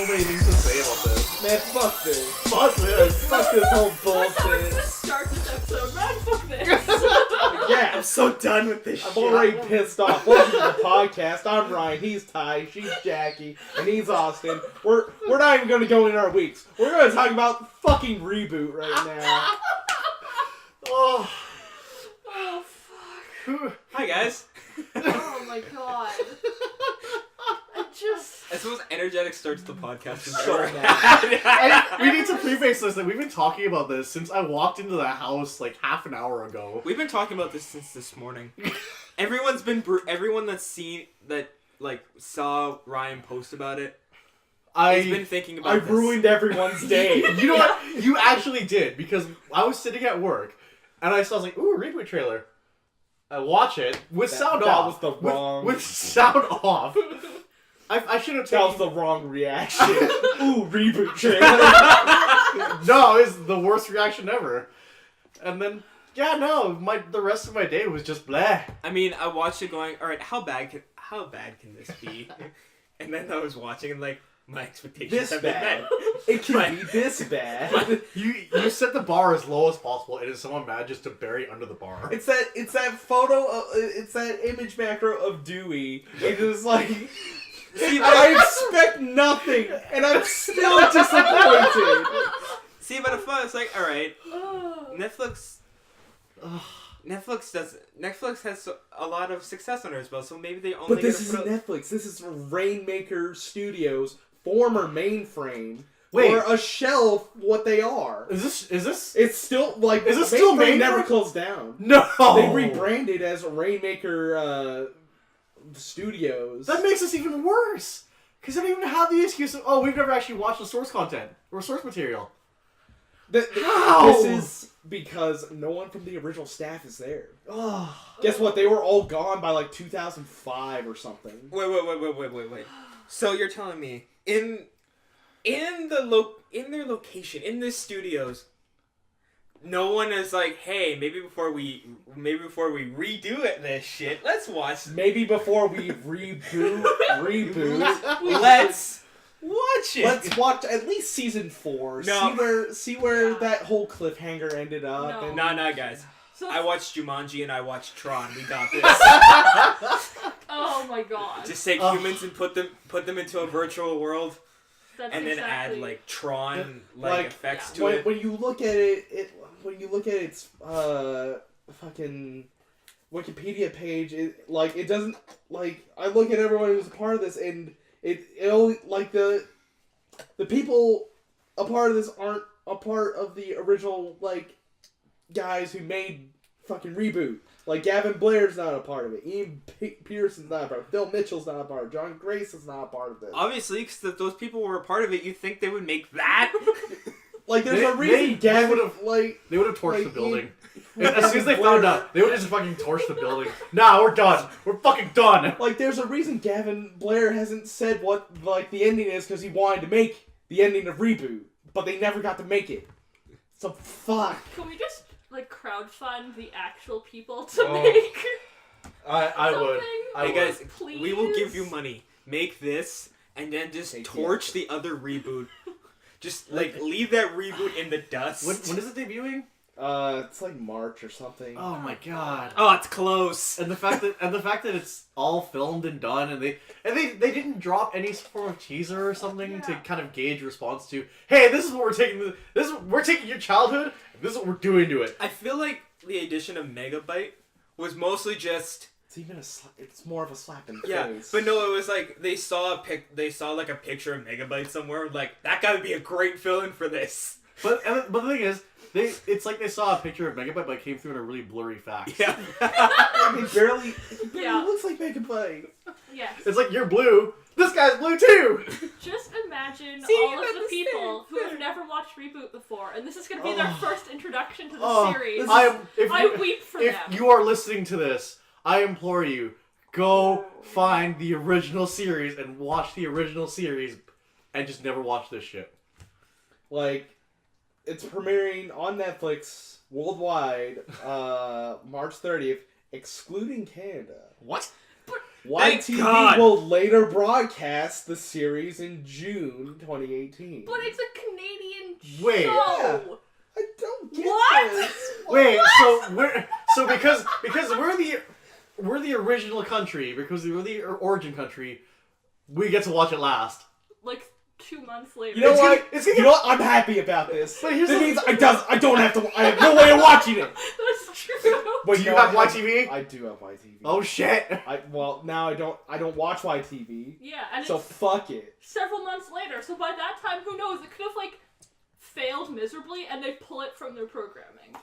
many things to say about this. Man, fuck this. Fuck this. Fuck this whole That's how we're gonna bullshit. start this episode. Man, fuck this. Yeah, I'm so done with this I'm shit. already pissed off. Welcome to the podcast. I'm Ryan. He's Ty. She's Jackie. And he's Austin. We're not even going to go in our weeks. We're going to talk about fucking ReBoot right now. Oh. Oh, fuck. Hi guys. Oh my god. I just... That's the most energetic start to the podcast we've So ever mad. had. We need to preface this that we've been talking about this since I walked into the house like half an hour ago. We've been talking about this since this morning. Everyone that's seen that saw Ryan post about it. He's been thinking about I this. ruined everyone's day. You know what? You actually did, because I was sitting at work and I was like, ooh, a ReBoot trailer. I watch it with sound that off. was the wrong- With sound off. I should have That taken... was the wrong reaction. Ooh, ReBoot trailer. No, it's the worst reaction ever. And then, yeah, no, the rest of my day was just blah. I mean, I watched it going, alright, how bad can this be? And then I was watching and my expectations This have been bad. met. It can Right. be this bad. You set the bar as low as possible, and is someone mad just to bury under the bar? It's that photo of, it's that image macro of Dewey. It is like, See, I expect nothing, and I'm still disappointed. See, but it's like, alright, Oh. Netflix has a lot of success under its belt, so maybe they only But this gotta isn't put out... Netflix. This is Rainmaker Studios, former mainframe. Wait. Or a shell of what they are. Is this? It's still, like, Is this still Mainframe Mainframe? never closed down. No! They rebranded as Rainmaker Studios. That makes this even worse! Because they don't even have the excuse of, oh, we've never actually watched the source content, or source material. How? This is because no one from the original staff is there. Oh. Guess what? They were all gone by like 2005 or something. Wait. So you're telling me in their location, in the studios, no one is like, hey, maybe before we redo this shit, let's watch. Maybe before we reboot, Let's watch it. let's watch at least season 4. No. See where that whole cliffhanger ended up. No. And No, guys. So, I watched Jumanji and I watched Tron. We got this. oh my god. Just take humans and put them into a virtual world, That's and then exactly... add Tron Like, effects to when, it. when you look at its fucking Wikipedia page, it doesn't, I look at everyone who's a part of this, and it only, the people a part of this aren't a part of the original, guys who made fucking ReBoot. Like, Gavin Blair's not a part of it. Ian Pearson's not a part of it. Bill Mitchell's not a part of it. John Grace is not a part of this. Obviously, because if those people were a part of it, you'd think they would make that. There's a reason Gavin They would have torched the building. Ian- As soon as they found out, they would have just fucking torched the building. Nah, we're done. We're fucking done. There's a reason Gavin Blair hasn't said what, the ending is, because he wanted to make the ending of ReBoot, but they never got to make it. So, fuck. Can we just, crowdfund the actual people to Oh. make I would. something? Hey guys, Please? we will give you money. Make this, and then just Take the torch the other ReBoot. Just leave that ReBoot in the dust. When is it debuting? It's March or something. Oh my god. Oh, it's close. And the fact that it's all filmed and done, and they didn't drop any form of teaser or something to kind of gauge response to. Hey, this is what we're taking. We're taking your childhood, and this is what we're doing to it. I feel like the addition of Megabyte was mostly just It's more of a slap in the face. but no, it was they saw a picture of Megabyte somewhere. That guy would be a great villain for this. But the thing is, it's like they saw a picture of Megabyte, but it came through in a really blurry fax. Yeah. He barely Yeah. looks like Megabyte. Yes. It's like, you're blue. This guy's blue too. Just imagine See, all of that's the the people same. who have never watched ReBoot before, and this is going to be their Oh. first introduction to the Oh, series. I weep for if them. you are listening to this, I implore you, go find the original series and watch the original series, and just never watch this shit. It's premiering on Netflix worldwide, March 30th, excluding Canada. What? Thank YTV God. will later broadcast the series in June 2018. But it's a Canadian Wait. show. Yeah. I don't get What? this. Wait, so because we're the original country, because we're the origin country, we get to watch it last. Like 2 months later. You know It's what? gonna- You know what? I'm happy about this. But here's That the- means I don't have to. I have no way of watching it. That's true. But Do you know have what? YTV? I do have YTV. Oh shit! Now I don't watch YTV. Yeah, and So it's fuck it. several months later. So by that time, who knows? It could have like failed miserably, and they pull it from their programming.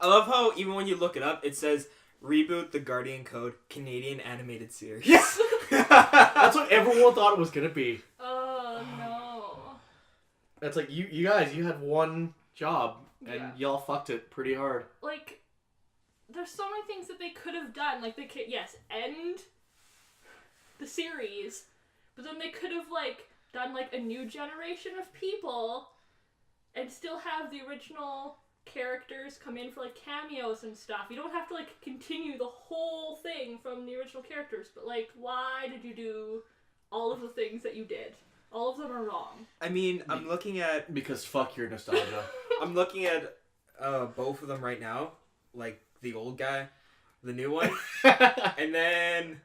I love how even when you look it up, it says Reboot the Guardian Code Canadian Animated Series. Yes, that's what everyone thought it was gonna be. Oh no. That's like you guys, you had one job and Yeah. y'all fucked it pretty hard. Like, there's so many things that they could have done. Like, they could, yes, end the series, but then they could have, like, done, like, a new generation of people and still have the original characters come in for, like, cameos and stuff. You don't have to, like, continue the whole thing from the original characters, but, like, why did you do all of the things that you did? All of them are wrong. I mean, I'm looking at Because fuck your nostalgia. both of them right now, like the old guy, the new one, and then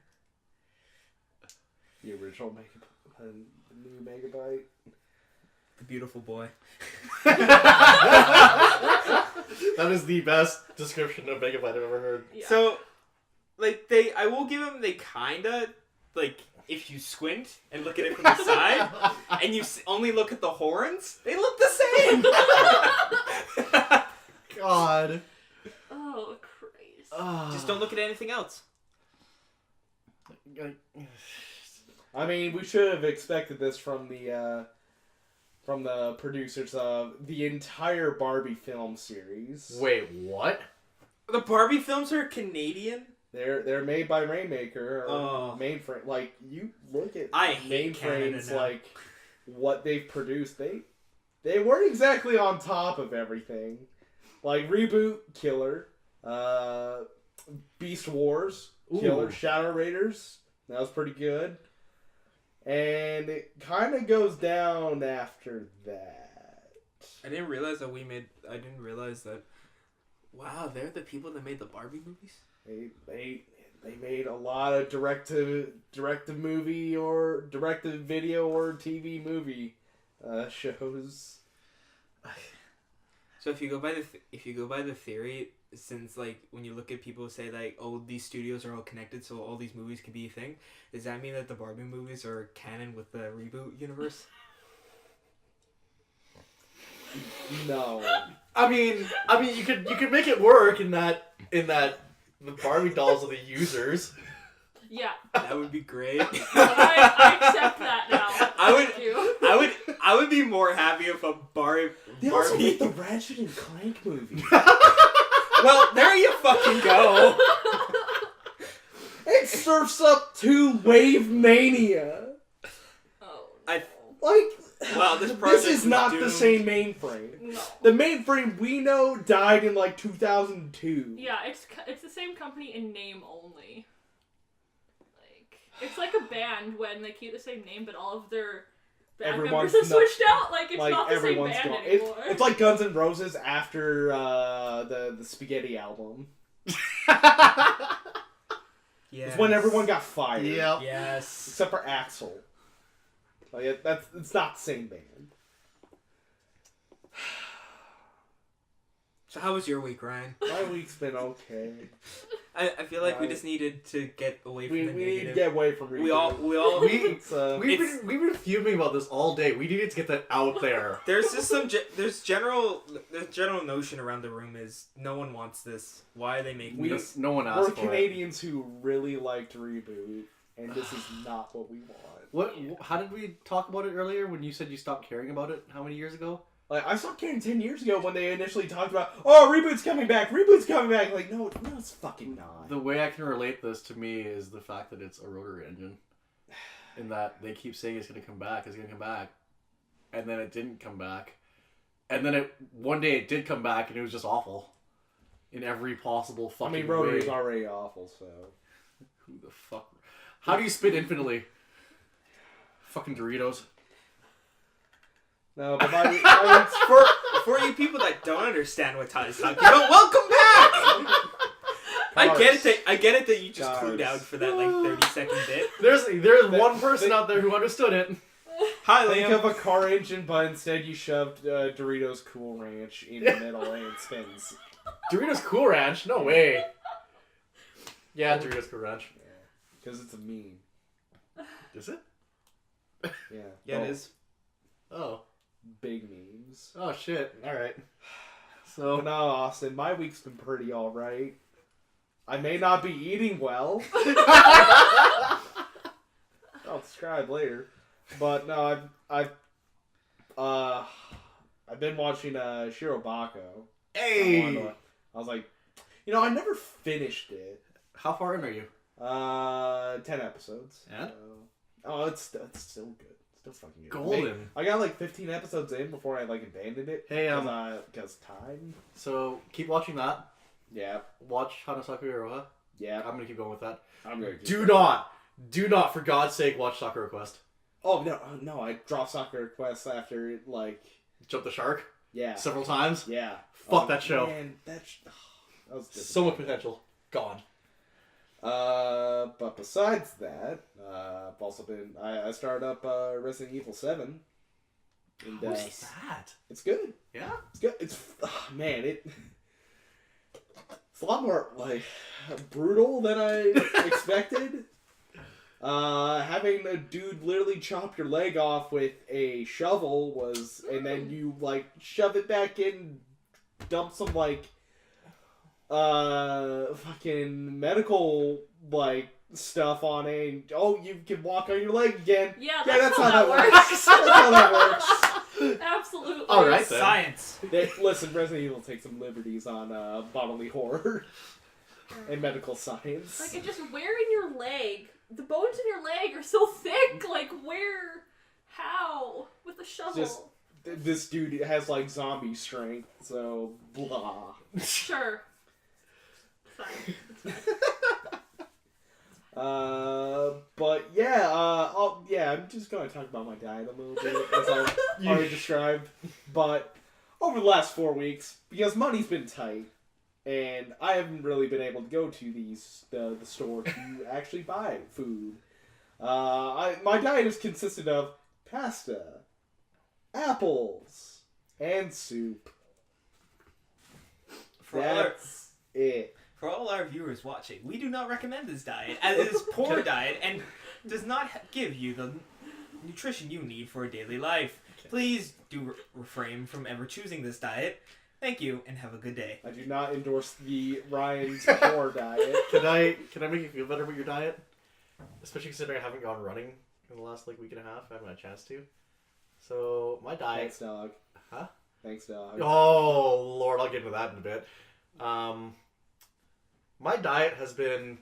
The original Megabyte and the new Megabyte. the beautiful boy. That is the best description of Megabyte I've ever heard. Yeah. So, like I will give them, they kinda, like, if you squint and look at it from the side, and you only look at the horns, they look the same! God. Oh, Christ. Just don't look at anything else. I mean, we should have expected this from the producers of the entire Barbie film series. Wait, what? The Barbie films are Canadian? They're made by Rainmaker or Oh. Mainframe. Like, you look at I hate Canada Mainframe's now. like what they've produced. They weren't exactly on top of everything. Like Reboot, killer. Beast Wars, killer. Ooh. Shadow Raiders, that was pretty good. And it kind of goes down after that. I didn't realize that wow, they're the people that made the Barbie movies? They made a lot of direct to movie or direct to video or TV movie shows. So if you go by the theory, since like when you look at people say like, oh, these studios are all connected, so all these movies could be a thing, does that mean that the Barbie movies are canon with the Reboot universe? No. I mean, you could make it work in that the Barbie dolls are the users. Yeah. That would be great. I accept that now. Thank you. I would be more happy if a They also Barbie. made the Ratchet and Clank movie. Well, there you fucking go. It surfs up to Wave Mania. Oh, I- Like, Wow, this this project is is not the doomed. same mainframe. no. The mainframe we know died in like 2002. Yeah, it's the same company in name only. Like, it's like a band when they keep the same name, but all of their band Everyone's members have not- switched out. Like, it's Like not the same everyone's band gone. anymore. It's like Guns N' Roses after the Spaghetti album. Yes. It's when everyone got fired. Yep. Yes. Except for Axel. Like it's not the same band. So how was your week, Ryan? My week's been okay. I feel like we Right. just needed to get away from We the need to negative. get away from we all It's, We've been fuming about this all day. We needed to get that out there. There's just there's general notion around the room is no one wants this. Why are they making We- this? No one we're asked for it. Canadians who really like to reboot, and this is not what we want. What? How did we talk about it earlier when you said you stopped caring about it? How many years ago? Like, I stopped caring 10 years ago when they initially talked about, oh, Reboot's coming back, Reboot's coming back. Like, no, it's fucking not. The way I can relate this to me is the fact that it's a rotary engine. In that they keep saying it's going to come back, and then it didn't come back. And then one day it did come back, and it was just awful. In every possible fucking I mean, Rotary's way. already awful, so. Who the fuck? How do you spit infinitely? Fucking Doritos. No, but my For you people that don't understand what Ty's talking about, welcome back! I get it that you just clued out for that like 30-second bit. There's one person out there who understood it. Hi, think Liam. of a car engine, but instead you shoved Doritos Cool Ranch in the middle and it spins. Doritos Cool Ranch? No way. Yeah, Doritos Cool Ranch. Yeah, because it's a meme. Is it? Yeah. Yeah, it is. Oh. Big memes. Oh shit. Alright. But So no, Austin, my week's been pretty alright. I may not be eating well. I'll describe later. But no, I've been watching Shirobako. Hey! I was like, I never finished it. How far in are you? 10 episodes. Yeah? So, it's still good. Still fucking good. Golden. I got like 15 episodes in before I like abandoned it. Hey, because time. So keep watching that. Yeah. Watch Hanasaku Iroha. Yeah. I'm gonna keep going with that. I'm gonna keep Do going. not, for God's sake, watch Sakura Quest. Oh no! I dropped Soccer Quest after like. Jump the shark Yeah. several times. Yeah. Fuck that show. Man, that was So much potential. Gone. But besides that, I've also been. I started up Resident Evil 7. And, What is that? it's good. Yeah? It's good. It's man, it's a lot more like brutal than I expected. Having a dude literally chop your leg off with a shovel was, and then you like shove it back in, dump some like fucking medical like stuff on it. And, oh, you can walk on your leg again. Yeah, that's how that works. works. That's how that works. Absolutely. All right, then. Science. Listen, Resident Evil takes some liberties on bodily horror and medical science. Like, it's just where in your leg? The bones in your leg are so thick. Like, where? How? With a shovel? Just- This dude has like zombie strength, so blah. Sure. Fine. But yeah, I'm just gonna talk about my diet a little bit, as I already described. But over the last 4 weeks, because money's been tight, and I haven't really been able to go to the store to actually buy food. My diet has consisted of pasta, apples, and soup. That's it. For all our viewers watching, we do not recommend this diet, as it is poor diet and does not give you the nutrition you need for a daily life. Please do refrain from ever choosing this diet. Thank you, and have a good day. I do not endorse the Ryan's poor diet. Can I make you feel better about your diet? Especially considering I haven't gone running in the last week and a half. I haven't had a chance to. So my diet. Thanks, dog. Huh? Thanks, dog. Oh Lord, I'll get into that in a bit. My diet has been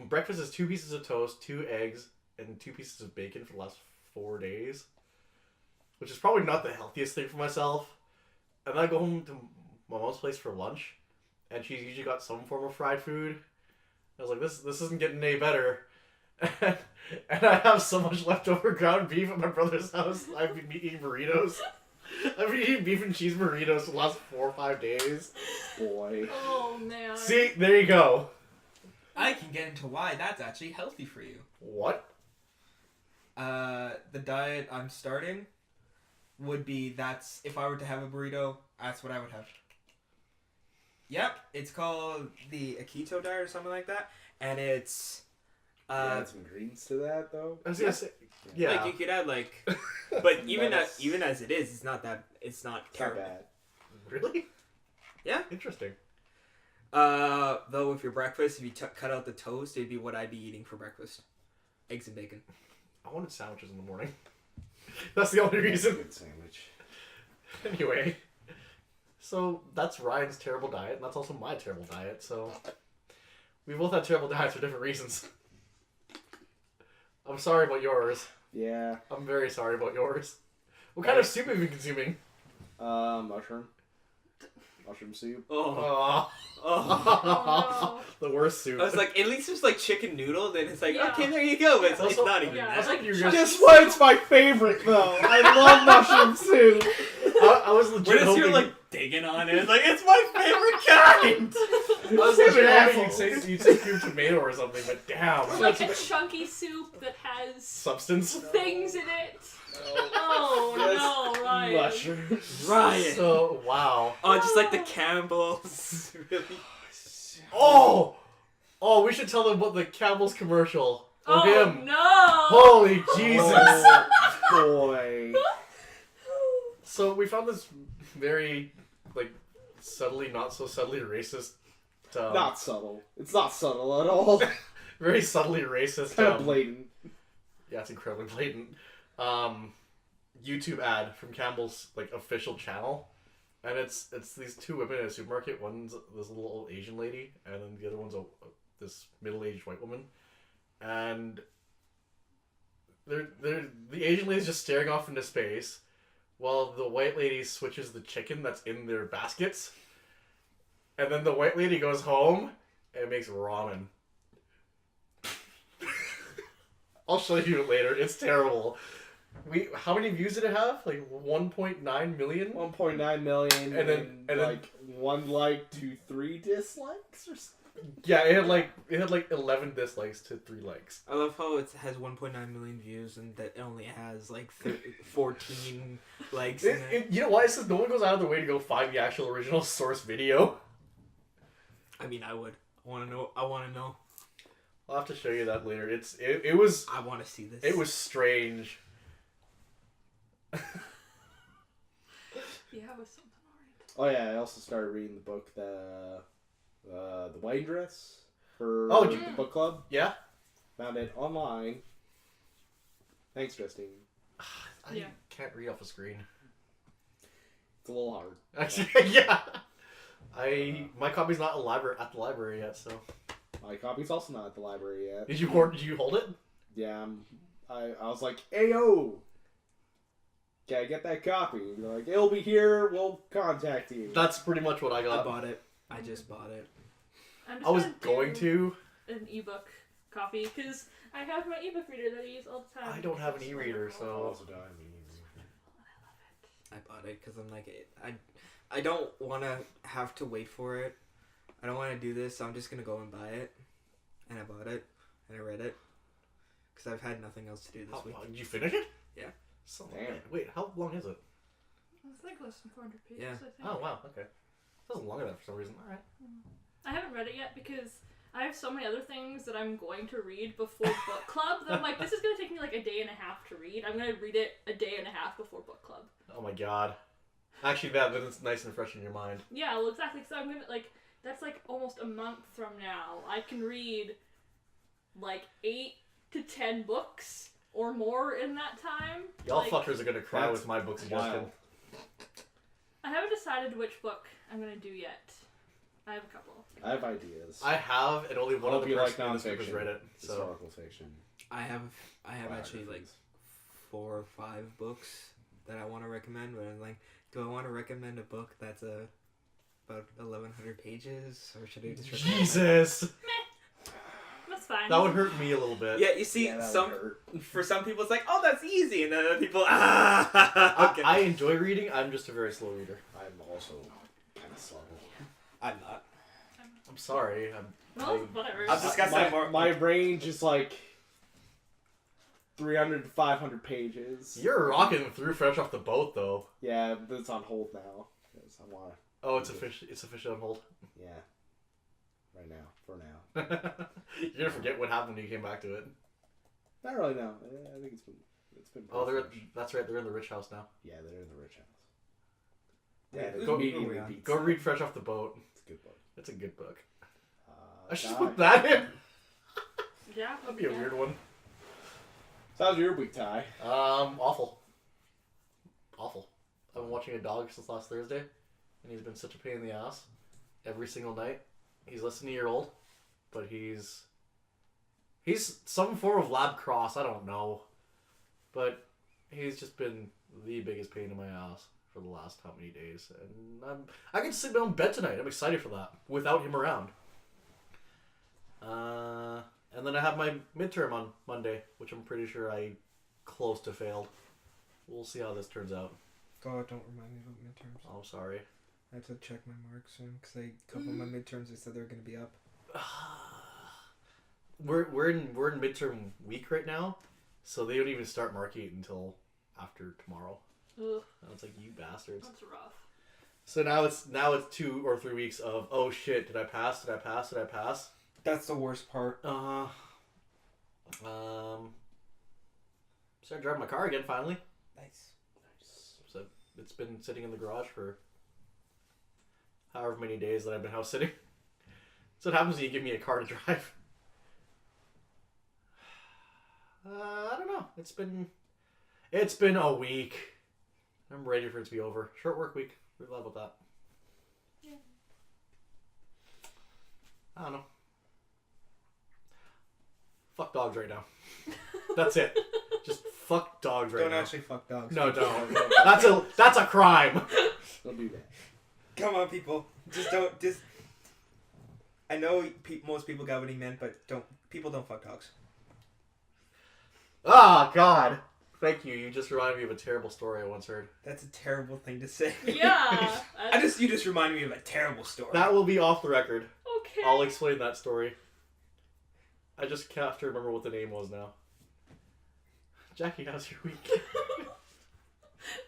breakfast is 2 pieces of toast, 2 eggs, and 2 pieces of bacon for the last 4 days, which is probably not the healthiest thing for myself. And then I go home to my mom's place for lunch, and she's usually got some form of fried food. I was like, this isn't getting any better. And I have so much leftover ground beef at my brother's house. I've been eating burritos. I've been eating beef and cheese burritos for the last 4 or 5 days. Boy. Oh, man. See, there you go. I can get into why that's actually healthy for you. What? The diet I'm starting would be if I were to have a burrito, that's what I would have. Yep, it's called the Akito diet or something like that, and it's Add some greens to that, though. I was gonna say, yeah. like you could add but even Lettuce. as it is, it's not terrible. It's not bad. Really? Yeah. Interesting. Though with your breakfast, if you cut out the toast, it'd be what I'd be eating for breakfast: eggs and bacon. I wanted sandwiches in the morning. That's the only reason. Good sandwich. Anyway, so that's Ryan's terrible diet, and that's also my terrible diet. So we both had terrible diets for different reasons. I'm sorry about yours. Yeah. I'm very sorry about yours. What kind of soup have you been consuming? Mushroom. Mushroom soup. Oh. Oh, The worst soup. I was like, at least there's like chicken noodle. Then it's like, Yeah. okay, there you go. But it's Also- not even yeah, that. it's like You're chunky Guess soup. what? It's my favorite though. I love mushroom soup. I was legit What is hoping your like digging on it? It's like it's my favorite kind. I was You're legit an hoping you'd say cream tomato or something, but damn. Like a chunky soup that has Substance. things in it. Oh no, Ryan. Mushrooms. Ryan. So wow. Oh, just like the Campbells. Really? Oh, we should tell them about the Campbell's commercial for Oh him. no. Holy Jesus! Oh, boy. So we found this very, like, subtly, not so subtly racist. Not subtle. It's not subtle at all. Very subtly racist. Kind of blatant. Yeah, it's incredibly blatant. YouTube ad from Campbell's like official channel, and it's these two women in a supermarket. One's this little old Asian lady, and then the other one's this middle-aged white woman, and they're the Asian lady's just staring off into space, while the white lady switches the chicken that's in their baskets, and then the white lady goes home and makes ramen. I'll show you it later. It's terrible. How many views did it have? Like 1.9 million? 1.9 million, And then like 1 like to 3 dislikes or something. Yeah, it had like 11 dislikes to 3 likes. I love how it has 1.9 million views and that it only has like 14 likes. In it. You know why? It's because no one goes out of their way to go find the actual original source video. I mean, I would. I want to know. I'll have to show you that later. It was I want to see this. it was strange. Yeah, it was something alright. Oh yeah, I also started reading the book, the Wedding Dress for Oh, the book club. Yeah. Found it online. Thanks, Justine. I Yeah. can't read off a screen. It's a little hard. Actually, yeah. My copy's not at the library yet, so. My copy's also not at the library yet. Did you hold it? Yeah, I was like, "Ayo, can I get that copy?" And they're like, "It'll be here. We'll contact you." That's pretty much what I I got. bought it. I just bought it. I'm just I was gonna going do to. an ebook copy because I have my ebook reader that I use all the time. I don't have an It's e-reader, wonderful. so- Also don't have any. I bought it because I'm like, I don't want to have to wait for it. I don't want to do this, so I'm just going to go and buy it. And I bought it, and I read it. Because I've had nothing else to do this How week. long? Did you finish it? Yeah. So, Damn. wait, how long is it? It's like less than 400 pages. Yeah. I think. Oh wow, okay. It wasn't long enough for some reason. All right. I haven't read it yet because I have so many other things that I'm going to read before book club that I'm like, this is going to take me like a day and a half to read. I'm going to read it a day and a half before book club. Oh my god. Actually, that's nice and fresh in your mind. Yeah, well, exactly. So I'm going to, like, that's like almost a month from now. I can read like 8 to 10 books or more in that time. Y'all like, fuckers are gonna cry That's with my book suggestion. wild. I haven't decided which book I'm going to do yet. I have a couple. I have ideas. I have, and only one I'll of the be like person in this group has nonfiction, read it. So historical fiction. I have actually like biographies. 4 or 5 books that I want to recommend, but I'm like, do I want to recommend a book that's about 1,100 pages, or should I just recommend Jesus, That's fine. that would hurt me a little bit. Yeah, you see, Yeah, that would some hurt. for some people it's like, oh, that's easy, and then other people, okay. I enjoy reading. I'm just a very slow reader. I'm also kind of slow. I'm not. I'm sorry. Well, whatever. I've discussed that more. My range is like 300 to 500 pages. You're rocking through fresh off the boat, though. Yeah, but it's on hold now. 'cause I want to. Oh, it's officially on hold. Yeah. Right now. For now. You're gonna forget what happened when you came back to it. Not really. No. I think it's been. Oh, pretty fresh. that's right. They're in the rich house now. Yeah, they're in the rich house. Wait, Yeah, who's the moving medium around? beats Go that. read Fresh Off the Boat. It's a good book. It's a good book. I should Guy. put that in. Yeah. That'd be a weird one. So how's your week, Ty? Awful. Awful. I've been watching a dog since last Thursday, and he's been such a pain in the ass every single night. He's less than a year old, but he's some form of lab cross. I don't know, but he's just been the biggest pain in my ass for the last how many days, and I can sleep in my own bed tonight. I'm excited for that without him around. And then I have my midterm on Monday, which I'm pretty sure I close to failed. We'll see how this turns out. God, don't remind me about midterms. Oh, sorry. I have to check my marks soon because a couple of my midterms they said they were going to be up. We're in midterm week right now, so they don't even start marking it until after tomorrow. Ugh, And it's like, you bastards. that's rough. So now it's 2 or 3 weeks of, oh shit, did I pass? That's the worst part. Started driving my car again finally. Nice. So it's been sitting in the garage for however many days that I've been house sitting. So what happens when you give me a car to drive? I don't know. It's been a week. I'm ready for it to be over. Short work week. We're glad about that. Yeah. I don't know. Fuck dogs right now. That's it. Just fuck dogs right Don't now. actually fuck dogs. No, don't. That's a crime. Don't do that. Come on, people. Just don't. I know most people got what he meant, but people don't fuck dogs. Ah, God. Thank you. You just reminded me of a terrible story I once heard. That's a terrible thing to say. Yeah. You just reminded me of a terrible story. That will be off the record. Okay. I'll explain that story. I just have to remember what the name was now. Jackie, how's your week?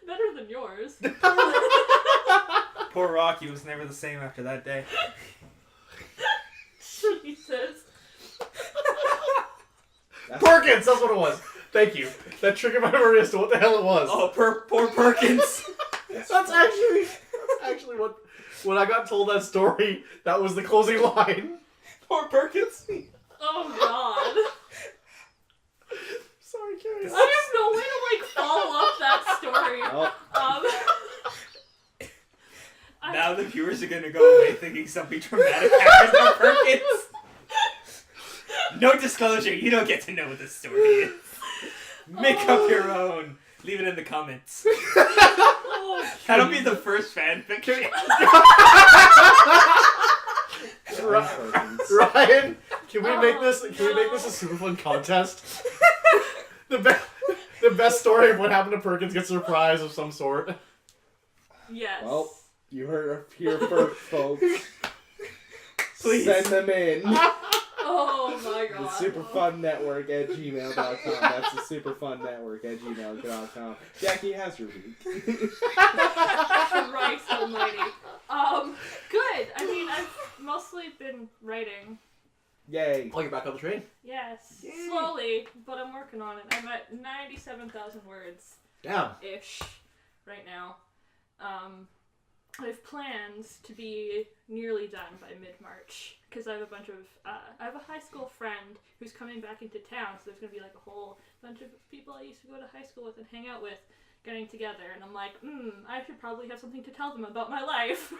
Better than yours. Poor Rocky was never the same after that day. Jesus. Perkins! That's what it was. Thank you. That triggered my memory as to what the hell it was. Oh, poor Perkins. That's actually what... When I got told that story, that was the closing line. Poor Perkins. Oh God. Sorry, Carrie. I have no way to like follow up that story. Now the viewers are gonna go away thinking something dramatic happened to Perkins. No disclosure. You don't get to know what this story is. Make up your own. Leave it in the comments. Oh, That'll be the first fan fiction. Ryan, can we make this a super fun contest? The best story of what happened to Perkins gets a prize of some sort. yes. Well, you heard it here first, folks. Please. Send them in. Oh my God. thesuperfunnetwork@gmail.com. That's thesuperfunnetwork@gmail.com. Jackie, how's your week? Christ almighty. Good. I mean, I've mostly been writing. Yay. Oh, you're back on the train? Yes. Yay. Slowly, but I'm working on it. I'm at 97,000 words. Damn. Ish right now. I have plans to be nearly done by mid-March because I have a bunch of I have a high school friend who's coming back into town, so there's gonna be like a whole bunch of people I used to go to high school with and hang out with getting together, and I'm like, I should probably have something to tell them about my life.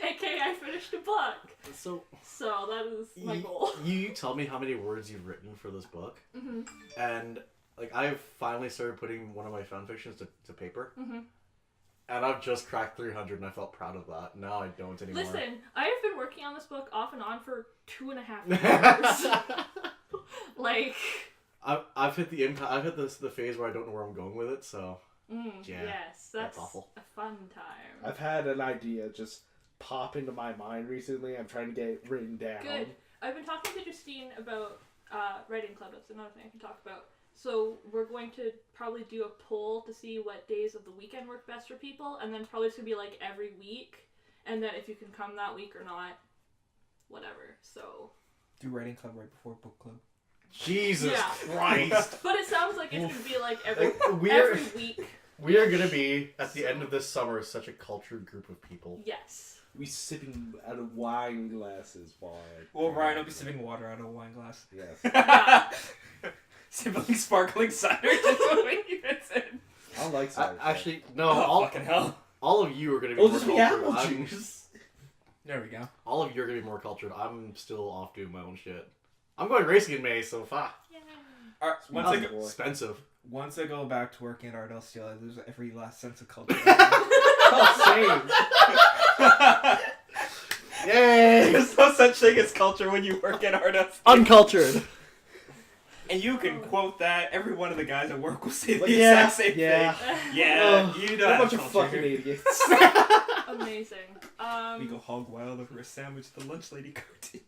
AKA I finished a book. So that is my goal. You tell me how many words you've written for this book, Mhm. and like I've finally started putting one of my fan fictions to paper. Mhm. And I've just cracked 300 and I felt proud of that. Now I don't anymore. Listen, I have been working on this book off and on for 2.5 years. Like, I've hit the phase where I don't know where I'm going with it, so yeah, yes, that's awful. a fun time. I've had an idea just pop into my mind recently. I'm trying to get it written down. Good. I've been talking to Justine about writing club. That's another thing I can talk about. So we're going to probably do a poll to see what days of the weekend work best for people, and then probably it's gonna be like every week, and then if you can come that week or not, whatever. So Do writing club right before book club. Jesus Yeah. Christ. But it sounds like it's gonna be like every We're every week. we are gonna be at the end of this summer such a cultured group of people. Yes. We sipping out of wine glasses while Well, Ryan will be sipping water out of a wine glass. Yes. Sipping sparkling cider. That's what you said. I don't like cider. Actually, no. Oh, fucking hell. All of you are gonna be. It'll more just be cultured. apple I'm- juice. There we go. All of you are gonna be more cultured. I'm still off doing my own shit. I'm going racing in May, so Yay. expensive. Once I go back to working at Art, I'll steal. I lose every last sense of culture. Oh, same. Yay! There's no such thing as culture when you work at Art. Uncultured. And you can quote that. Every one of the guys at work will say the Like, exact same thing. Yeah. You What know a how bunch of culture fucking is. idiots. Amazing. We go hog wild over a sandwich at the lunch lady cartoon.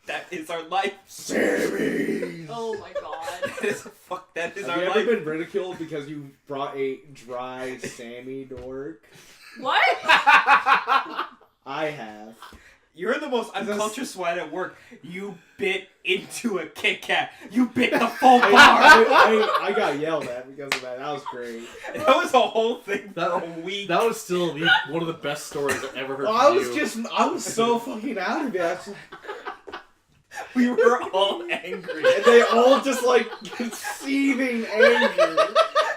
That is our life. Sammy! Oh my god. That is Have our you life. ever been ridiculed because you brought a dry Sammy to work? What? I have. You're the most uncultured sweat at work. You bit into a Kit Kat. You bit the full bar. I got yelled at because of that. That was great. That was a whole thing for a week. That was still one of the best stories I've ever heard. Well, from you. I was so fucking out of it. I was just- We were all angry. And they all just like seething angry.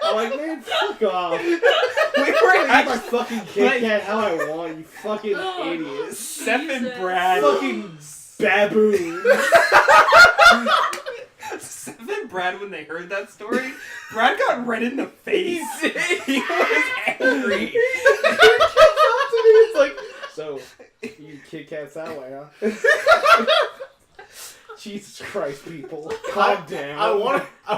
I'm like, man, fuck off. We were I eat my actually fucking Kit Kat how I want, you fucking Oh, idiots. Seth and Jesus. Brad. Fucking baboons. Seth and Brad, when they heard that story, Brad got red in the face. He was angry. It's like, so, you Kit Kats that way, huh? Jesus Christ, people. Calm down. I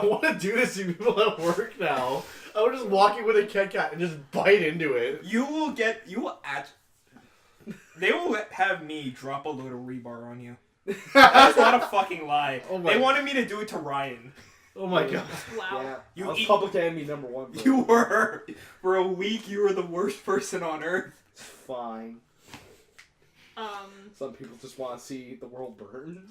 want to do this to people at work now. I would just walk in with a Kit Kat and just bite into it. They will have me drop a load of rebar on you. That's not a fucking lie. Oh my- They wanted me to do it to Ryan. Oh my god. Wow. Yeah, You I was eat- public enemy number one. Bro. You were. For a week, you were the worst person on earth. It's fine. Some people just want to see the world burn.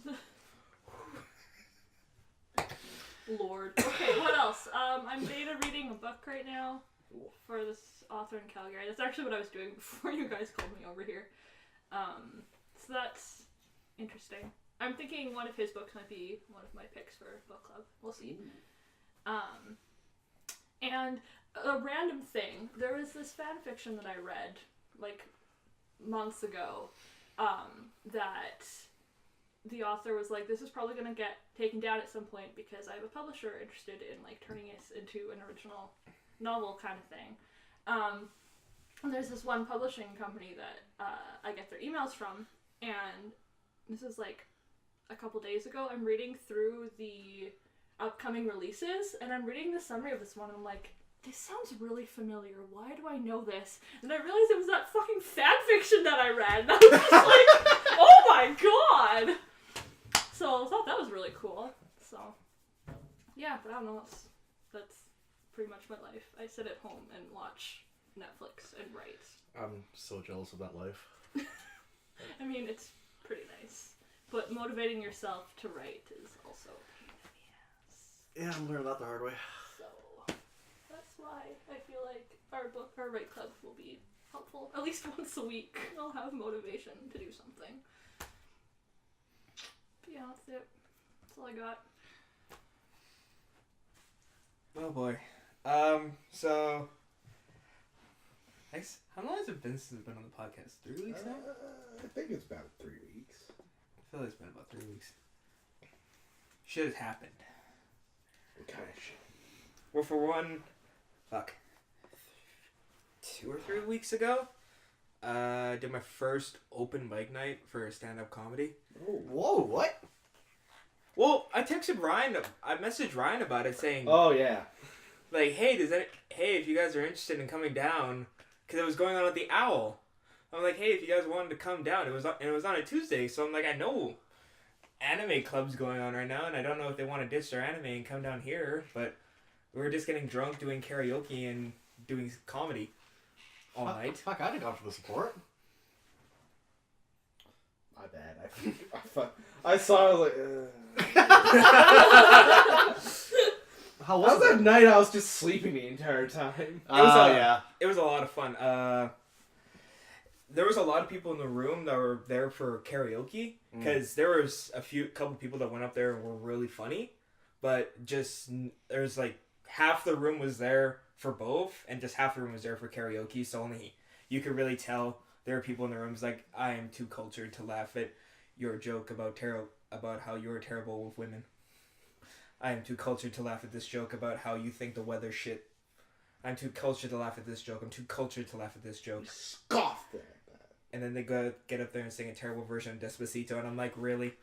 Lord. Okay, what else? I'm beta reading a book right now for this author in Calgary. That's actually what I was doing before you guys called me over here. So that's interesting. I'm thinking one of his books might be one of my picks for book club. We'll see. And a random thing, there was this fan fiction that I read like months ago that the author was like, this is probably going to get taken down at some point because I have a publisher interested in like turning it into an original novel kind of thing. And there's this one publishing company that I get their emails from, and this is like a couple days ago. I'm reading through the upcoming releases, and I'm reading the summary of this one, and I'm like, this sounds really familiar. Why do I know this? And I realized it was that fucking fan fiction that I read. And I was just like, oh my god! So I thought that was really cool. So, yeah, but I don't know. That's pretty much my life. I sit at home and watch Netflix and write. I'm so jealous of that life. I mean, it's pretty nice. But motivating yourself to write is also a pain in the ass. Yeah, I'm learning that the hard way. So, that's why I feel like our write club will be helpful. At least once a week, I'll have motivation to do something. But yeah, that's it. That's all I got. Oh boy. So. How long has it been since we've been on the podcast? 3 weeks now? I think it's about 3 weeks. I feel like it's been about 3 weeks. Shit has happened. What kind of shit? Well, for one, 2 or 3 weeks ago, I did my first open mic night for stand-up comedy. Whoa, what? Well, I messaged Ryan about it saying, Oh, yeah. like, hey, if you guys are interested in coming down, because it was going on at the Owl. I'm like, hey, if you guys wanted to come down, it was on a Tuesday, so I'm like, I know anime club's going on right now, and I don't know if they want to ditch their anime and come down here, but we were just getting drunk, doing karaoke, and doing comedy all night. Fuck, I'd have gone for the support. My bad. I saw it, I was like, How That was was it? that night I was just sleeping the entire time. Yeah. It was a lot of fun. There was a lot of people in the room that were there for karaoke because there was couple people that went up there and were really funny, but there's like half the room was there for both and just half the room was there for karaoke. So only you could really tell there were people in the rooms like, I am too cultured to laugh at your joke about how you're terrible with women. I am too cultured to laugh at this joke about how you think the weather's shit. I'm too cultured to laugh at this joke. I'm too cultured to laugh at this joke. Scoffed at that. And then they go get up there and sing a terrible version of Despacito, and I'm like, really?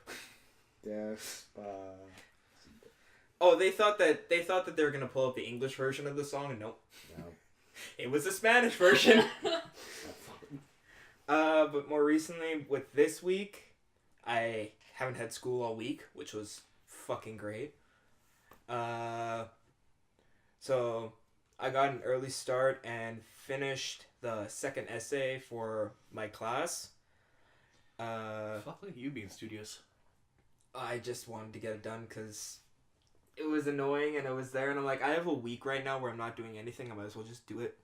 Oh, they thought that they were gonna pull up the English version of the song, and nope. No. It was a Spanish version. But more recently, with this week, I haven't had school all week, which was fucking great. So I got an early start and finished the second essay for my class. Fuck, look at you being studious. I just wanted to get it done because it was annoying and I was there and I'm like, I have a week right now where I'm not doing anything. I might as well just do it.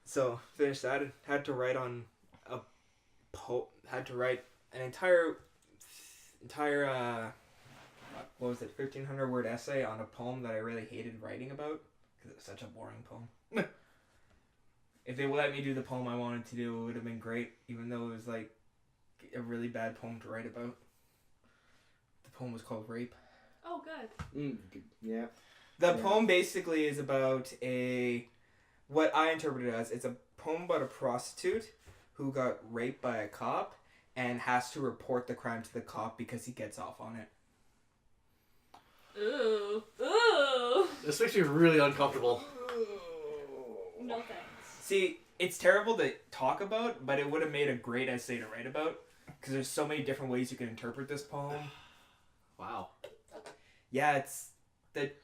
So finished that. Had to write on had to write an entire what was it, 1,300 word essay on a poem that I really hated writing about because it was such a boring poem. If they let me do the poem I wanted to do, it would have been great, even though it was like a really bad poem to write about. The poem was called Rape. Oh, good. Yeah. The poem basically is about what I interpreted as, it's a poem about a prostitute who got raped by a cop and has to report the crime to the cop because he gets off on it. Ooh. Ooh. This makes me really uncomfortable. No thanks. See, it's terrible to talk about, but it would have made a great essay to write about because there's so many different ways you can interpret this poem. Wow. Yeah, it's that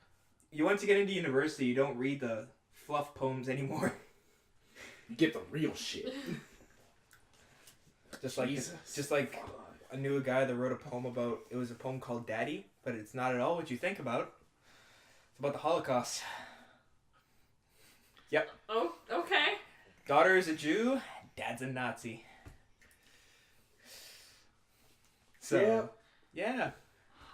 once you get into university, you don't read the fluff poems anymore. You get the real shit. Just like I knew a guy that wrote a poem about, it was a poem called Daddy, but it's not at all what you think about. It's about the Holocaust. Yep. Oh, okay. Daughter is a Jew, dad's a Nazi. So, yeah.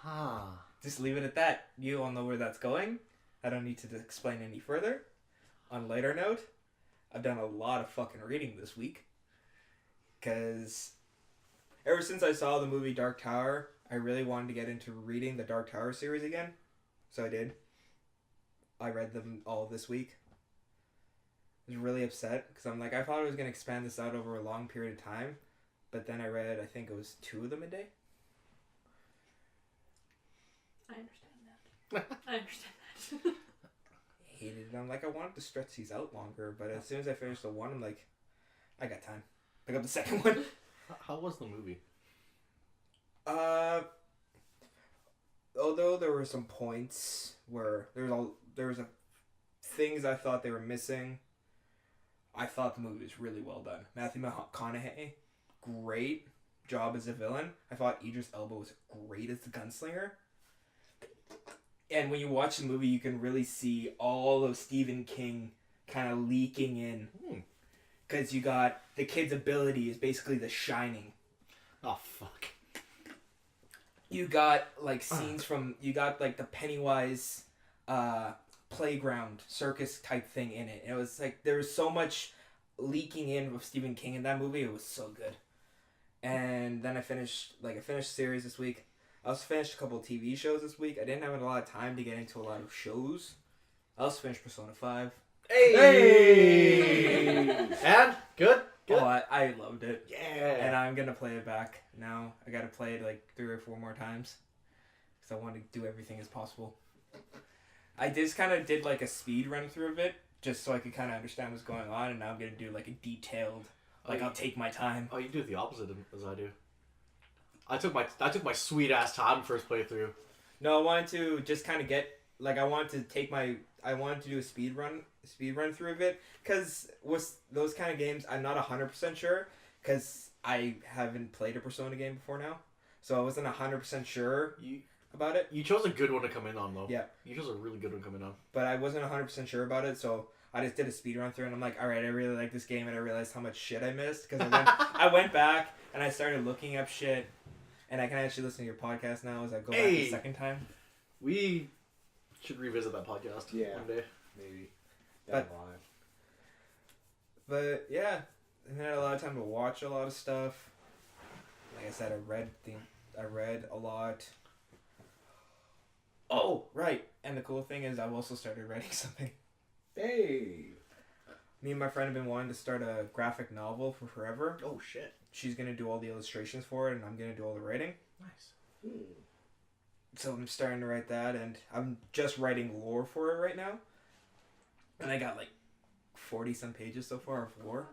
Huh. Just leave it at that. You all know where that's going. I don't need to explain any further. On a lighter note, I've done a lot of fucking reading this week. Because ever since I saw the movie Dark Tower, I really wanted to get into reading the Dark Tower series again. So I did. I read them all this week. I was really upset because I'm like, I thought I was going to expand this out over a long period of time. But then I read, I think it was 2 of them a day. I understand that. I understand that. I hated it. I'm like, I wanted to stretch these out longer, but as soon as I finished the one, I'm like, I got time. Pick up the second one. How was the movie? Although there were some points where there was things I thought they were missing, I thought the movie was really well done. Matthew McConaughey, great job as a villain. I thought Idris Elba was great as the gunslinger. And when you watch the movie, you can really see all of Stephen King kind of leaking in. Because you got the kid's ability is basically The Shining. Oh, fuck. You got like scenes from, you got like the Pennywise playground circus type thing in it. And it was like, there was so much leaking in with Stephen King in that movie. It was so good. And then I finished the series this week. I also finished a couple of TV shows this week. I didn't have a lot of time to get into a lot of shows. I also finished Persona 5. Hey! And? Good? Good? Oh, I loved it. Yeah. And I'm going to play it back now. I got to play it like 3 or 4 more times. Because I want to do everything as possible. I just kind of did like a speed run through of it. Just so I could kind of understand what's going on. And now I'm going to do like a detailed, I'll take my time. Oh, you do the opposite as I do. I took my sweet ass time first playthrough. No, I wanted to just kind of get like I wanted to do a speed run through of it because with those kind of games I'm not 100% sure because I haven't played a Persona game before now, so I wasn't 100% sure about it. You chose a good one to come in on though. Yeah, you chose a really good one coming on. But I wasn't 100% sure about it, so I just did a speed run through and I'm like, all right, I really like this game, and I realized how much shit I missed because I went back and I started looking up shit. And I can actually listen to your podcast now as I go back the second time. We should revisit that podcast one day. Maybe. But yeah, I had a lot of time to watch a lot of stuff. like I said, I read a lot. Oh, right. And the cool thing is I've also started writing something. Hey. Me and my friend have been wanting to start a graphic novel for forever. Oh shit. She's going to do all the illustrations for it, and I'm going to do all the writing. Nice. So I'm starting to write that, and I'm just writing lore for it right now. And I got like 40-some pages so far of lore.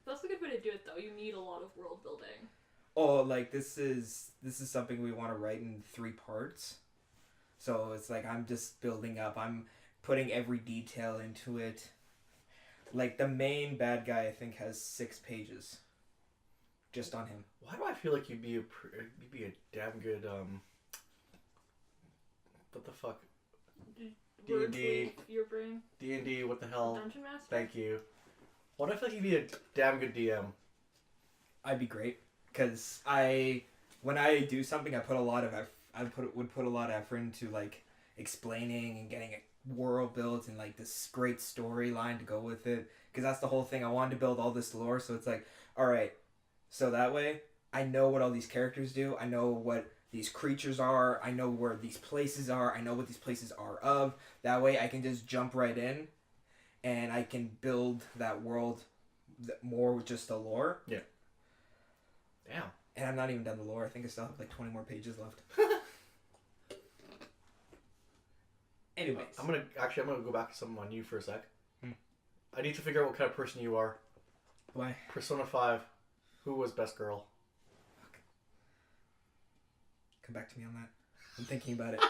That's a good way to do it, though. You need a lot of world building. Oh, like this is something we want to write in 3 parts. So it's like I'm just building up. I'm putting every detail into it. Like the main bad guy, I think, has 6 pages. Just on him. Why do I feel like you'd be a damn good what the fuck? Words D&D. leave your brain. D&D. What the hell? Dungeon Master. Thank you. Why do I feel like you'd be a damn good DM? I'd be great because when I do something, I put a lot of would put a lot of effort into like explaining and getting a world built and like this great storyline to go with it, because that's the whole thing. I wanted to build all this lore, so it's like, all right, so that way I know what all these characters do, I know what these creatures are, I know where these places are, I know what these places are of. That way I can just jump right in and I can build that world more with just the lore. Yeah. Damn. And I'm not even done the lore. I think I still have like 20 more pages left. Anyways. I'm gonna go back to something on you for a sec. Hmm. I need to figure out what kind of person you are. Why? Persona 5. Who was best girl? Come back to me on that. I'm thinking about it.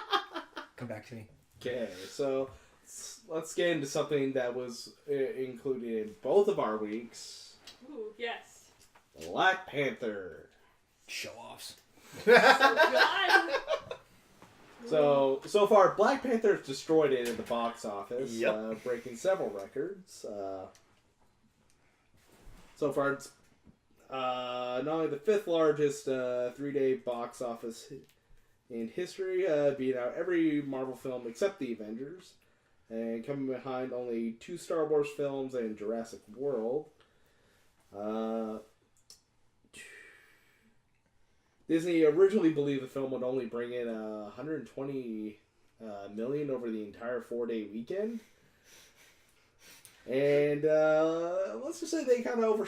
Come back to me. Okay, so let's get into something that was included in both of our weeks. Ooh, yes. Black Panther. Show-offs. So good. So far, Black Panther's destroyed it in the box office, Yep. breaking several records. So far, it's not only the 5th largest 3-day box office in history, beating out every Marvel film except the Avengers, and coming behind only 2 Star Wars films and Jurassic World. Disney originally believed the film would only bring in 120 million over the entire 4-day weekend. And let's just say they kind of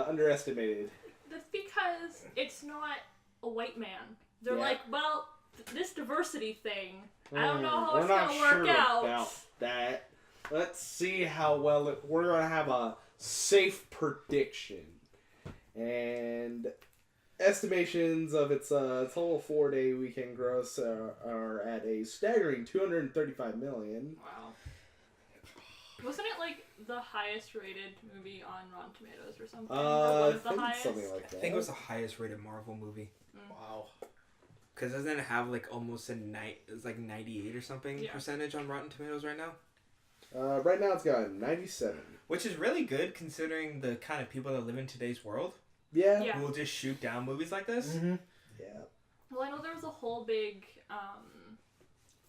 underestimated. That's because it's not a white man. They're Yeah. like, well, this diversity thing, I don't know how We're it's not going to work sure out. about that. Let's see how well we're going to have a safe prediction. And estimations of its total 4-day weekend gross are at a staggering 235 million. Wow. Wasn't it like the highest rated movie on Rotten Tomatoes or something? Or I one of the think highest? something like I that. think it was the highest rated Marvel movie. Wow. Because doesn't it have like almost it's like 98 or something percentage on Rotten Tomatoes right now? Right now it's got 97. Which is really good considering the kind of people that live in today's world. Yeah. Yeah. Who will just shoot down movies like this. Mm-hmm. Yeah. Well, I know there was a whole big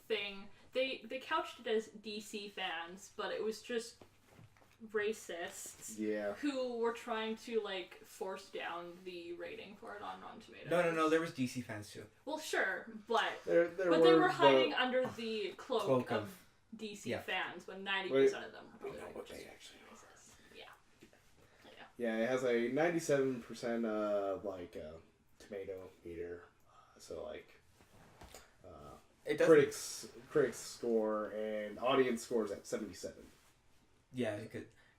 thing. They couched it as DC fans, but it was just racists Yeah. who were trying to like force down the rating for it on Rotten Tomatoes. No. There was DC fans too. Well, sure, but There they were hiding under the cloak, Cloak of of- DC yeah. fans when 90% of them were what they just actually racist. Yeah. Yeah, it has a 97% tomato meter. So like It doesn't. critics score and audience scores at 77. Yeah,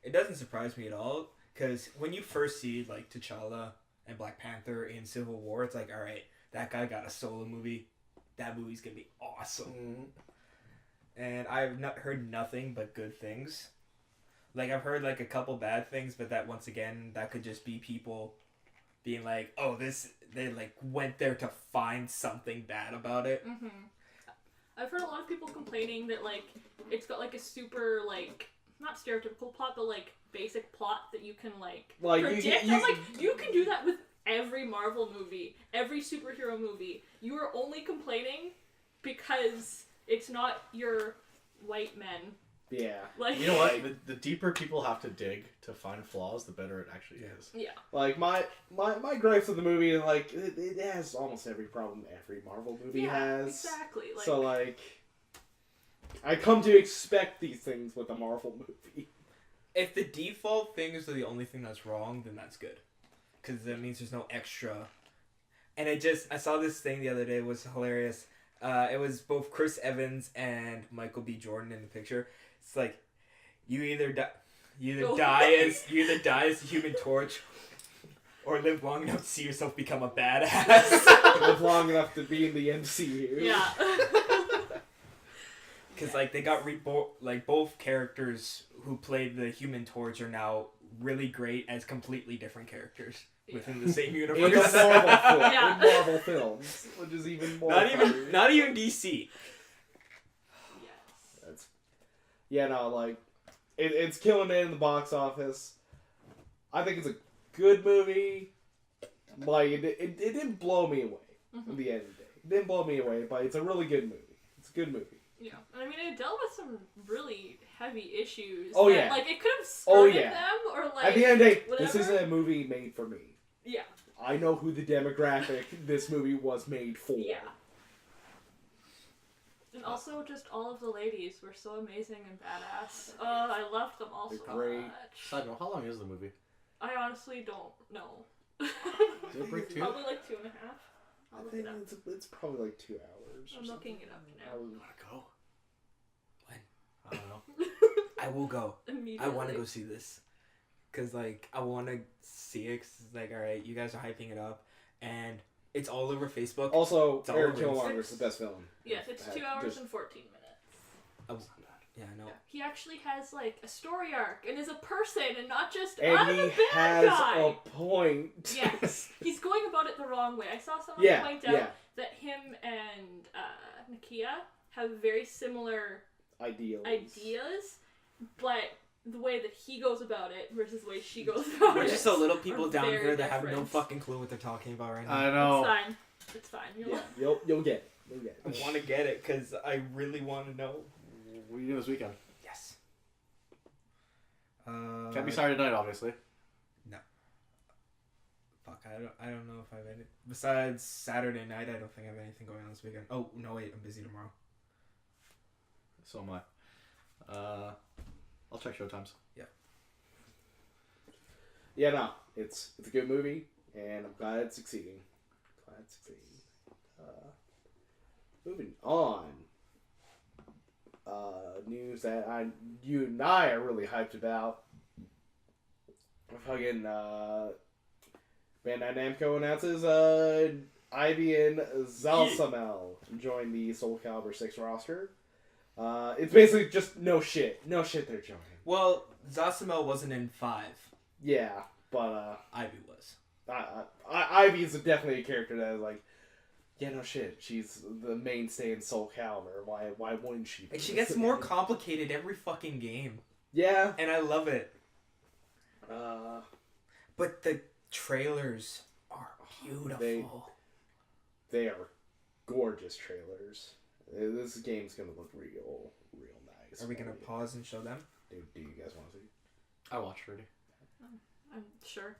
it doesn't surprise me at all. Because when you first see like T'Challa and Black Panther in Civil War, it's like, all right, that guy got a solo movie. That movie's gonna be awesome. Mm-hmm. And I've not heard nothing but good things. Like I've heard like a couple bad things, but that once again, that could just be people being like, oh, they like went there to find something bad about it. Mm-hmm. I've heard a lot of people complaining that like it's got like a super like not stereotypical plot, but like basic plot that you can like predict. I'm like, you can do that with every Marvel movie, every superhero movie. You are only complaining because it's not your white men Yeah. Like, You know what? The deeper people have to dig to find flaws, the better it actually is. Yeah. Like, my gripes with the movie, like, it has almost every problem every Marvel movie has. Exactly. Like, So, like, I come to expect these things with a Marvel movie. If the default things are the only thing that's wrong, then that's good. Because that means there's no extra. And I saw this thing the other day, it was hilarious. It was both Chris Evans and Michael B. Jordan in the picture. It's like, you either die as the Human Torch, or live long enough to see yourself become a badass. Live long enough to be in the MCU. yeah. Because like they got both characters who played the Human Torch are now really great as completely different characters within the same universe. In Marvel, Yeah. in Marvel films, which is even more. not even DC. Yes. Like, it's killing it in the box office. I think it's a good movie. Like, it didn't blow me away at the end of the day. It didn't blow me away, but it's a really good movie. It's a good movie. Yeah. And I mean, it dealt with some really heavy issues. Oh, that, yeah. Like, it could have skirted yeah. them, or like. At the end of the day, whatever. this isn't a movie made for me. Yeah. I know who the demographic this movie was made for. Yeah. And also, just all of the ladies were so amazing and badass. I loved them all They're so great. much. Side note, how long is the movie? I honestly don't know. Did it break 2? Probably like 2.5. I'll I look think it up. it's probably like 2 hours. I'm looking it up now. I want to go. When? I don't know. I will go. Immediately. I want to go see this. Because, like, I want to see it. Cause it's like, alright, you guys are hyping it up. And it's all over Facebook. Also, It's all Eric over Killmonger is the best villain. Yes, it's 2 hours and 14 minutes. Yeah, I know. Yeah. He actually has like a story arc and is a person and not just And I'm he a bad has guy. a point. Yes, he's going about it the wrong way. I saw someone Yeah, point out yeah. that him and Nakia have very similar Ideals. ideas, but the way that he goes about it versus the way she goes about We're it. just a little people are down very here that have no different. fucking clue what they're talking about right now. I know. It's fine. It's fine. Yeah, you'll get it. You'll get I it. want to get it because I really want to know. What are you doing this weekend? Yes. Can't be Saturday night, obviously. Fuck, I don't know if I have any. Besides Saturday night, I don't think I have anything going on this weekend. Oh, no, wait, I'm busy tomorrow. So am I. I'll check showtimes. Yeah, no, it's a good movie, and I'm glad it's succeeding. Moving on. News that you and I are really hyped about. Fucking Bandai Namco announces Ivy and Zalsamel join the Soul Calibur 6 roster. It's basically just no shit they're joining. Well, Zasamel wasn't in 5. Yeah, but Ivy was. Ivy is definitely a character that is like, yeah, no shit. She's the mainstay in Soul Calibur. Why wouldn't she be? And she gets more complicated every fucking game. Yeah. And I love it. Uh, But the trailers are beautiful. they are gorgeous trailers. This game's gonna look real nice. Are we going to pause and show them? Do you guys want to see? I watched already. I'm sure.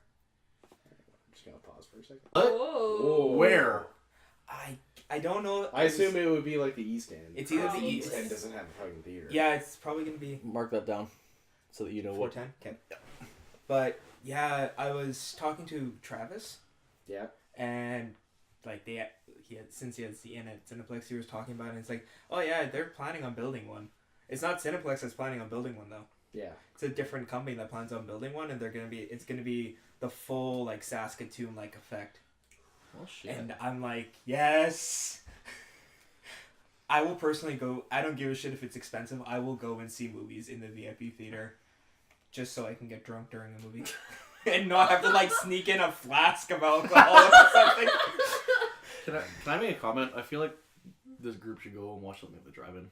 I'm just gonna pause for a second. Whoa. Where? I don't know. I assume it would be like the East End. It's either the Probably. East End End. doesn't have a fucking theater. Yeah, it's probably going to be Mark that down so that you know what. 410. Okay. But yeah, I was talking to Travis, Yeah. and like he had seen at Cineplex, he was talking about it. And it's like, oh yeah, they're planning on building one. It's not Cineplex that's planning on building one though. Yeah. It's a different company that plans on building one, and it's gonna be the full like Saskatoon like effect. Well, shit. And I'm like, yes. I will personally go. I don't give a shit if it's expensive. I will go and see movies in the VIP theater, just so I can get drunk during a movie, and not have to like sneak in a flask of alcohol or something. Can I make a comment? I feel like this group should go and watch something at the drive-in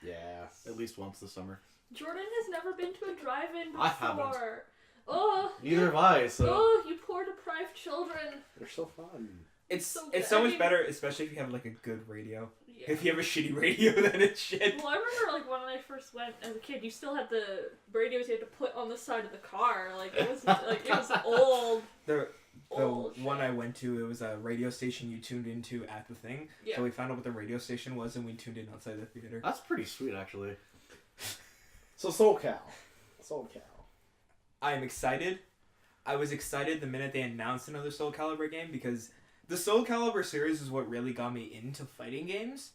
Yeah. at least once this summer. Jordan has never been to a drive-in before. I haven't. Oh. Neither have I. So Oh, you poor deprived children. They're so fun. It's So it's good. so I much mean- better, especially if you have like a good radio. Yeah. If you have a shitty radio, then it's shit. Well, I remember like when I first went as a kid, you still had the radios you had to put on the side of the car. Like it was old. The Old one shit. I went to, it was a radio station you tuned into at the thing. Yeah. So we found out what the radio station was, and we tuned in outside the theater. that's pretty sweet, actually. So SoulCal. I'm excited. I was excited the minute they announced another Soul Calibur game because the Soul Calibur series is what really got me into fighting games.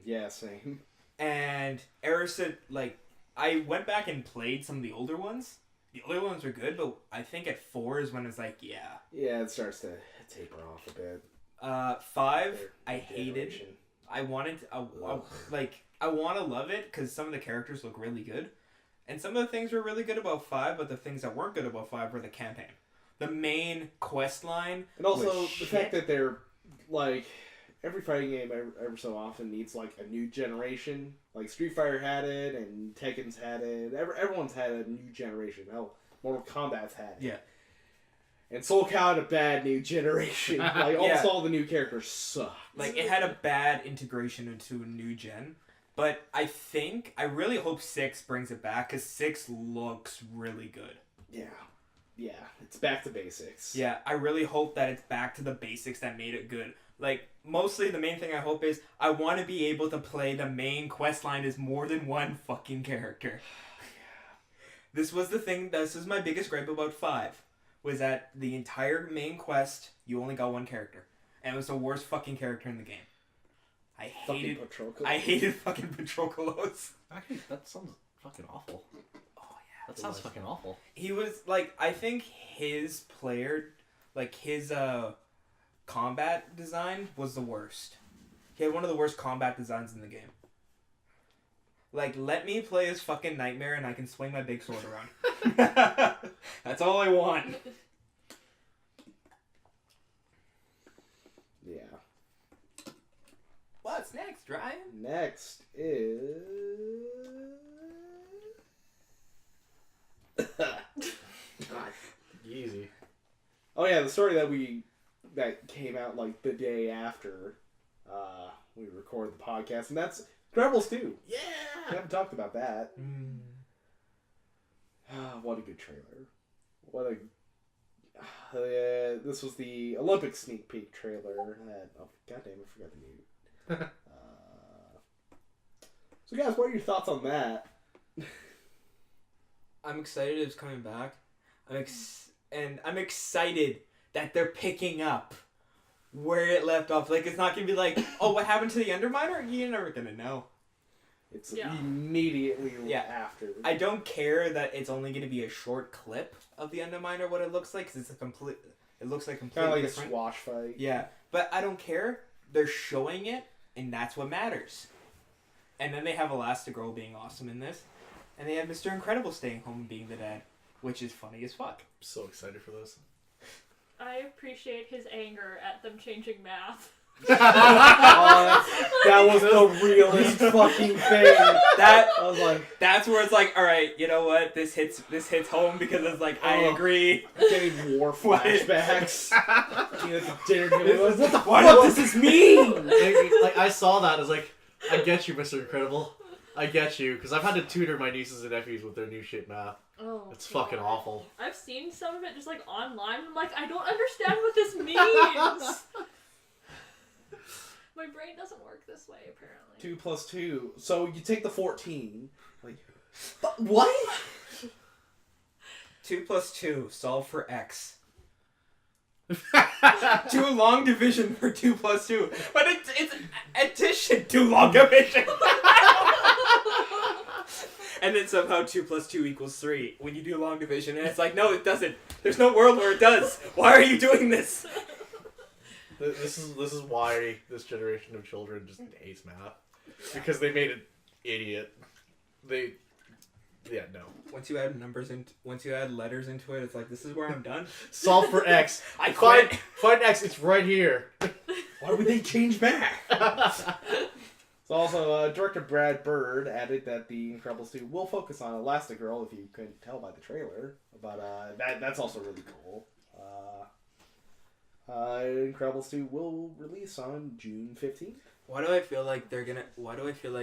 Yeah, same. And ever since, like, I went back and played some of the older ones. The older ones were good, but I think at 4 is when it's like, yeah. Yeah, it starts to taper off a bit. 5, Their I hated. generation. I wanted, I want to love it because some of the characters look really good. And some of the things were really good about 5, but the things that weren't good about 5 were the campaign. The main quest line. And also was the shit. fact that they're like every fighting game ever so often needs like a new generation. Like Street Fighter had it, and Tekken's had it. Everyone's had a new generation. Hell, Mortal Kombat's had it. Yeah. And Soul Cal had a bad new generation. Like almost Yeah. all the new characters suck. Like, it had a bad integration into a new gen. But I really hope 6 brings it back, because 6 looks really good. Yeah, it's back to basics. Yeah, I really hope that it's back to the basics that made it good. Like, mostly the main thing I hope is I want to be able to play the main quest line as more than one fucking character. This was the thing, this is my biggest gripe about 5, was that the entire main quest, you only got one character. And it was the worst fucking character in the game. I hated fucking Patroclus. Actually, that sounds fucking awful. Oh yeah. That sounds fucking awful. He was like, I think his player, like his combat design was the worst. He had one of the worst combat designs in the game. Like, let me play as fucking Nightmare and I can swing my big sword around. That's all I want. Yeah. What's next, Ryan? Next is. Easy. Oh yeah, the story that came out like the day after we recorded the podcast, and that's Rebels 2. Yeah. We haven't talked about that. What a good trailer! What a this was the Olympic sneak peek trailer. Oh goddamn, I forgot the name. So guys, what are your thoughts on that? I'm excited it's coming back. I'm excited that they're picking up where it left off. Like, it's not gonna be like, oh, what happened to the Underminer? You're never gonna know. It's Yeah. immediately Yeah. after. I don't care that it's only gonna be a short clip of the Underminer, what it looks like, because it looks like Kind completely of like different. a squash fight. Yeah, but I don't care. They're showing it, and that's what matters. And then they have Elastigirl being awesome in this, and they have Mr. Incredible staying home and being the dad, which is funny as fuck. I'm so excited for this. I appreciate his anger at them changing math. That was the realest fucking thing. That I was like, that's where it's like, all right, you know what? This hits home because it's like, I agree. getting war flashbacks. Being at the dinner table, like, what the What fuck? does this mean? Like, I saw that. I was like, I get you, Mr. Incredible. I get you, because I've had to tutor my nieces and nephews with their new shit math. Oh, It's fucking God. awful. I've seen some of it just like online. I'm like, I don't understand what this means. My brain doesn't work this way, apparently. 2 plus 2. So you take the 14. Like, what? 2 plus 2, solve for x. Do long division for 2 plus 2. But it's addition to long division. And then somehow 2 plus 2 equals 3 when you do long division. And it's like, no, it doesn't. There's no world where it does. Why are you doing this? This is why this generation of children just hates math. Because they made an idiot. No. Once you add letters into it, it's like, this is where I'm done. Solve for X. I quit. Find X, it's right here. Why would they change back? So So also, director Brad Bird added that The Incredibles 2 will focus on Elastigirl, if you couldn't tell by the trailer. But that's also really cool. Incredibles 2 will release on June 15th. Why do I feel like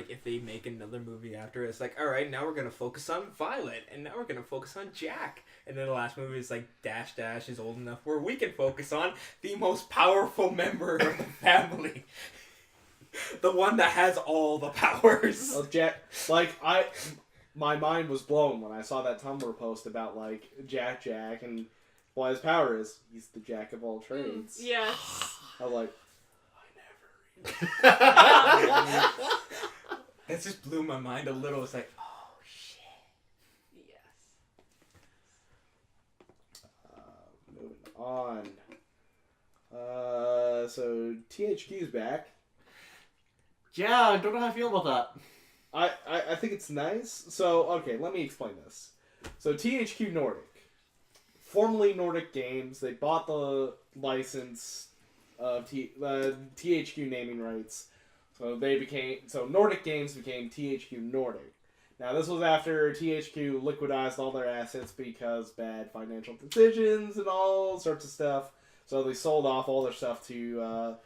if they make another movie after, it's like, alright, now we're gonna focus on Violet, and now we're gonna focus on Jack. And then the last movie is like, Dash Dash is old enough where we can focus on the most powerful member of the family. The one that has all the powers. Well, Jack, my mind was blown when I saw that Tumblr post about, like, Jack, and what his power is. He's the Jack of all trades. Yeah. I was like, That just blew my mind a little. It's like, oh shit. Yes. moving on. So THQ's back. Yeah, I don't know how I feel about that. I think it's nice. So, okay, let me explain this. So, THQ Nordic, formerly Nordic Games, they bought the license of THQ naming rights. So Nordic Games became THQ Nordic. Now, this was after THQ liquidized all their assets because bad financial decisions and all sorts of stuff. So they sold off all their stuff to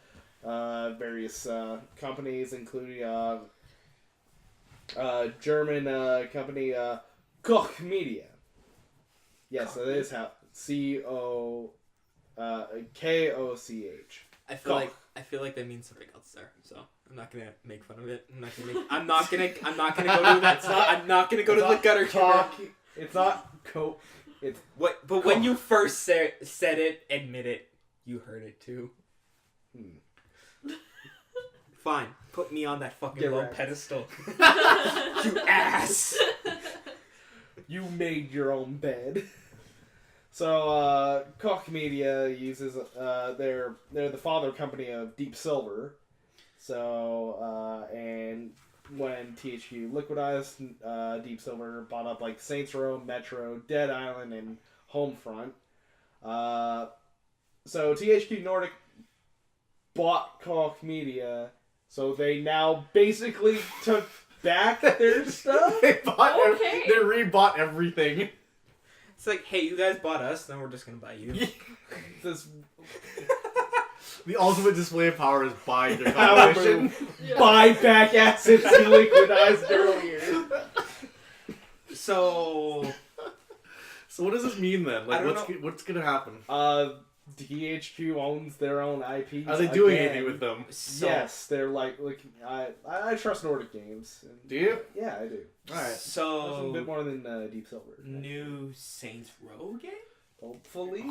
various companies, including German company Koch Media. Yes, that is how Koch. I feel like that means something else there. So I'm not gonna make fun of it. I'm not gonna go to that. I'm not gonna go to the gutter humor. It's not Koch. It's what? But when you first said it, admit it. You heard it too. Fine, put me on that fucking low pedestal. You ass. You made your own bed. So, Koch Media uses they're the father company of Deep Silver. So, and when THQ liquidized, Deep Silver bought up like Saints Row, Metro, Dead Island, and Homefront. So THQ Nordic bought Koch Media, so they now basically took back their stuff. They rebought everything. It's like, hey, you guys bought us, then we're just gonna buy you. The ultimate display of power is buying their competition. Buy back assets you liquidized earlier. So what does this mean then? Like, what's gonna happen? THQ owns their own IPs. Are they doing anything with them? Yes, they're like I trust Nordic Games. Do you? Yeah, I do. Alright. So a bit more than Deep Silver. New Saints Row game? Hopefully,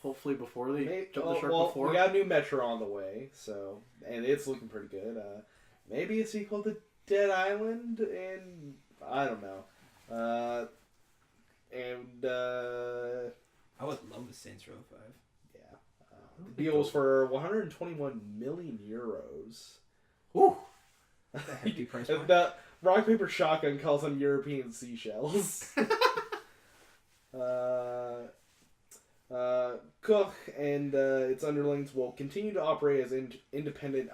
Hopefully before they jump the shark well, before. we got a new Metro on the way, so and it's looking pretty good. Maybe a sequel to Dead Island, and I don't know. I would love the Saints Row 5. Yeah. The deal was for 121 million euros. Ooh. That's a hefty price point. The Rock Paper Shotgun calls them European seashells. Koch and its underlings will continue to operate as independent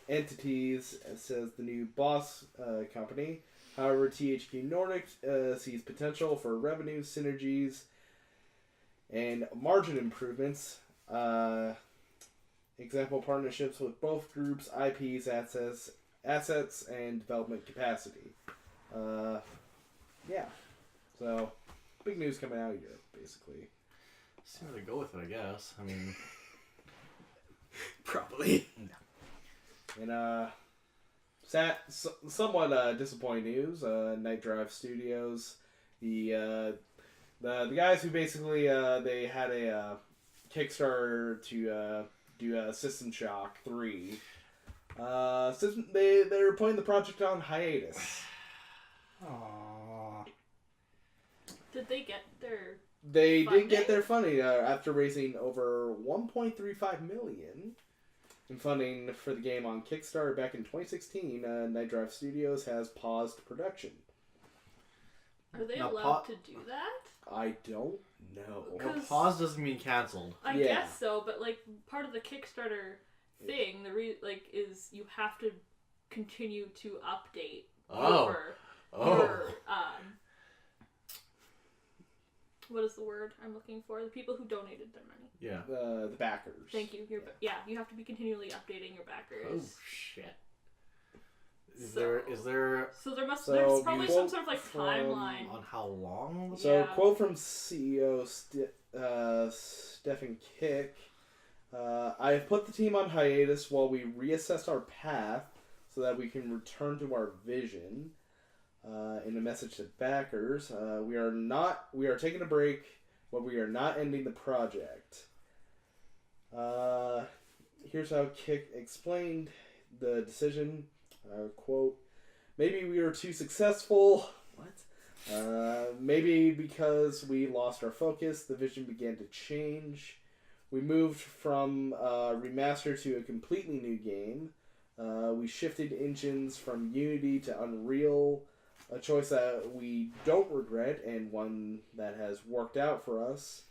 entities, says the new boss company. However, THQ Nordic sees potential for revenue synergies and margin improvements. Example partnerships with both groups, IPs, assets, and development capacity. Yeah. So, big news coming out of Europe, basically. See where they go with it, I guess. I mean, probably. And somewhat disappointing news. Night Drive Studios, the guys who basically they had a Kickstarter to do System Shock 3. They're putting the project on hiatus. Aww. Did they get their They funding? did get their funding after raising over $1.35 million in funding for the game on Kickstarter back in 2016. Night Drive Studios has paused production. Are they Now, allowed to do that? I don't know. well, 'Cause- pause doesn't mean canceled. I Yeah. guess so, but like part of the Kickstarter thing, is you have to continue to update Oh. your what is the word I'm looking for? The people who donated their money. Yeah. The backers. Thank you. You have to be continually updating your backers. Oh shit. Is So- there So there's So, probably you some quote sort of like from- timeline. on how long? So, Yeah. quote from CEO Stephen Kick. I have put the team on hiatus while we reassess our path so that we can return to our vision. In a message to backers, we are taking a break, but we are not ending the project. Here's how Kick explained the decision. Quote, maybe we were too successful. What? Maybe because we lost our focus, the vision began to change. We moved from remaster to a completely new game. We shifted engines from Unity to Unreal, a choice that we don't regret and one that has worked out for us.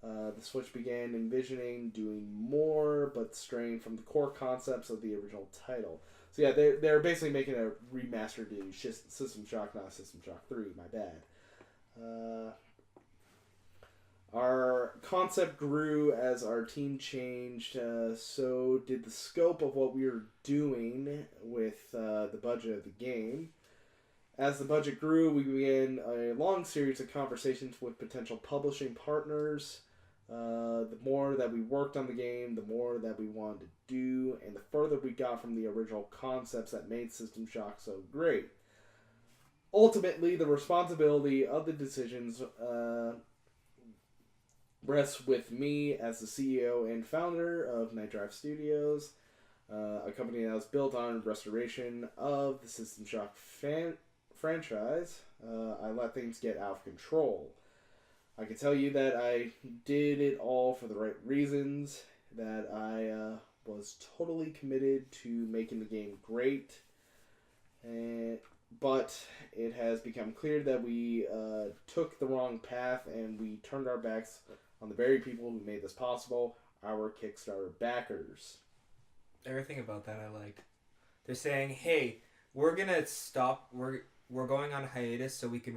The Switch began envisioning doing more, but straying from the core concepts of the original title. So yeah, they're basically making a remaster to System Shock, not System Shock 3, my bad. Our concept grew as our team changed, so did the scope of what we were doing with the budget of the game. As the budget grew, we began a long series of conversations with potential publishing partners. The more that we worked on the game, the more that we wanted to do, and the further we got from the original concepts that made System Shock so great. Ultimately, the responsibility of the decisions rests with me as the CEO and founder of Night Drive Studios, a company that was built on restoration of the System Shock franchise. I let things get out of control. I can tell you that I did it all for the right reasons, that I was totally committed to making the game great, but it has become clear that we took the wrong path and we turned our backs on the very people who made this possible, our Kickstarter backers. Everything about that I liked. They're saying, hey, we're gonna stop, we're going on hiatus so we can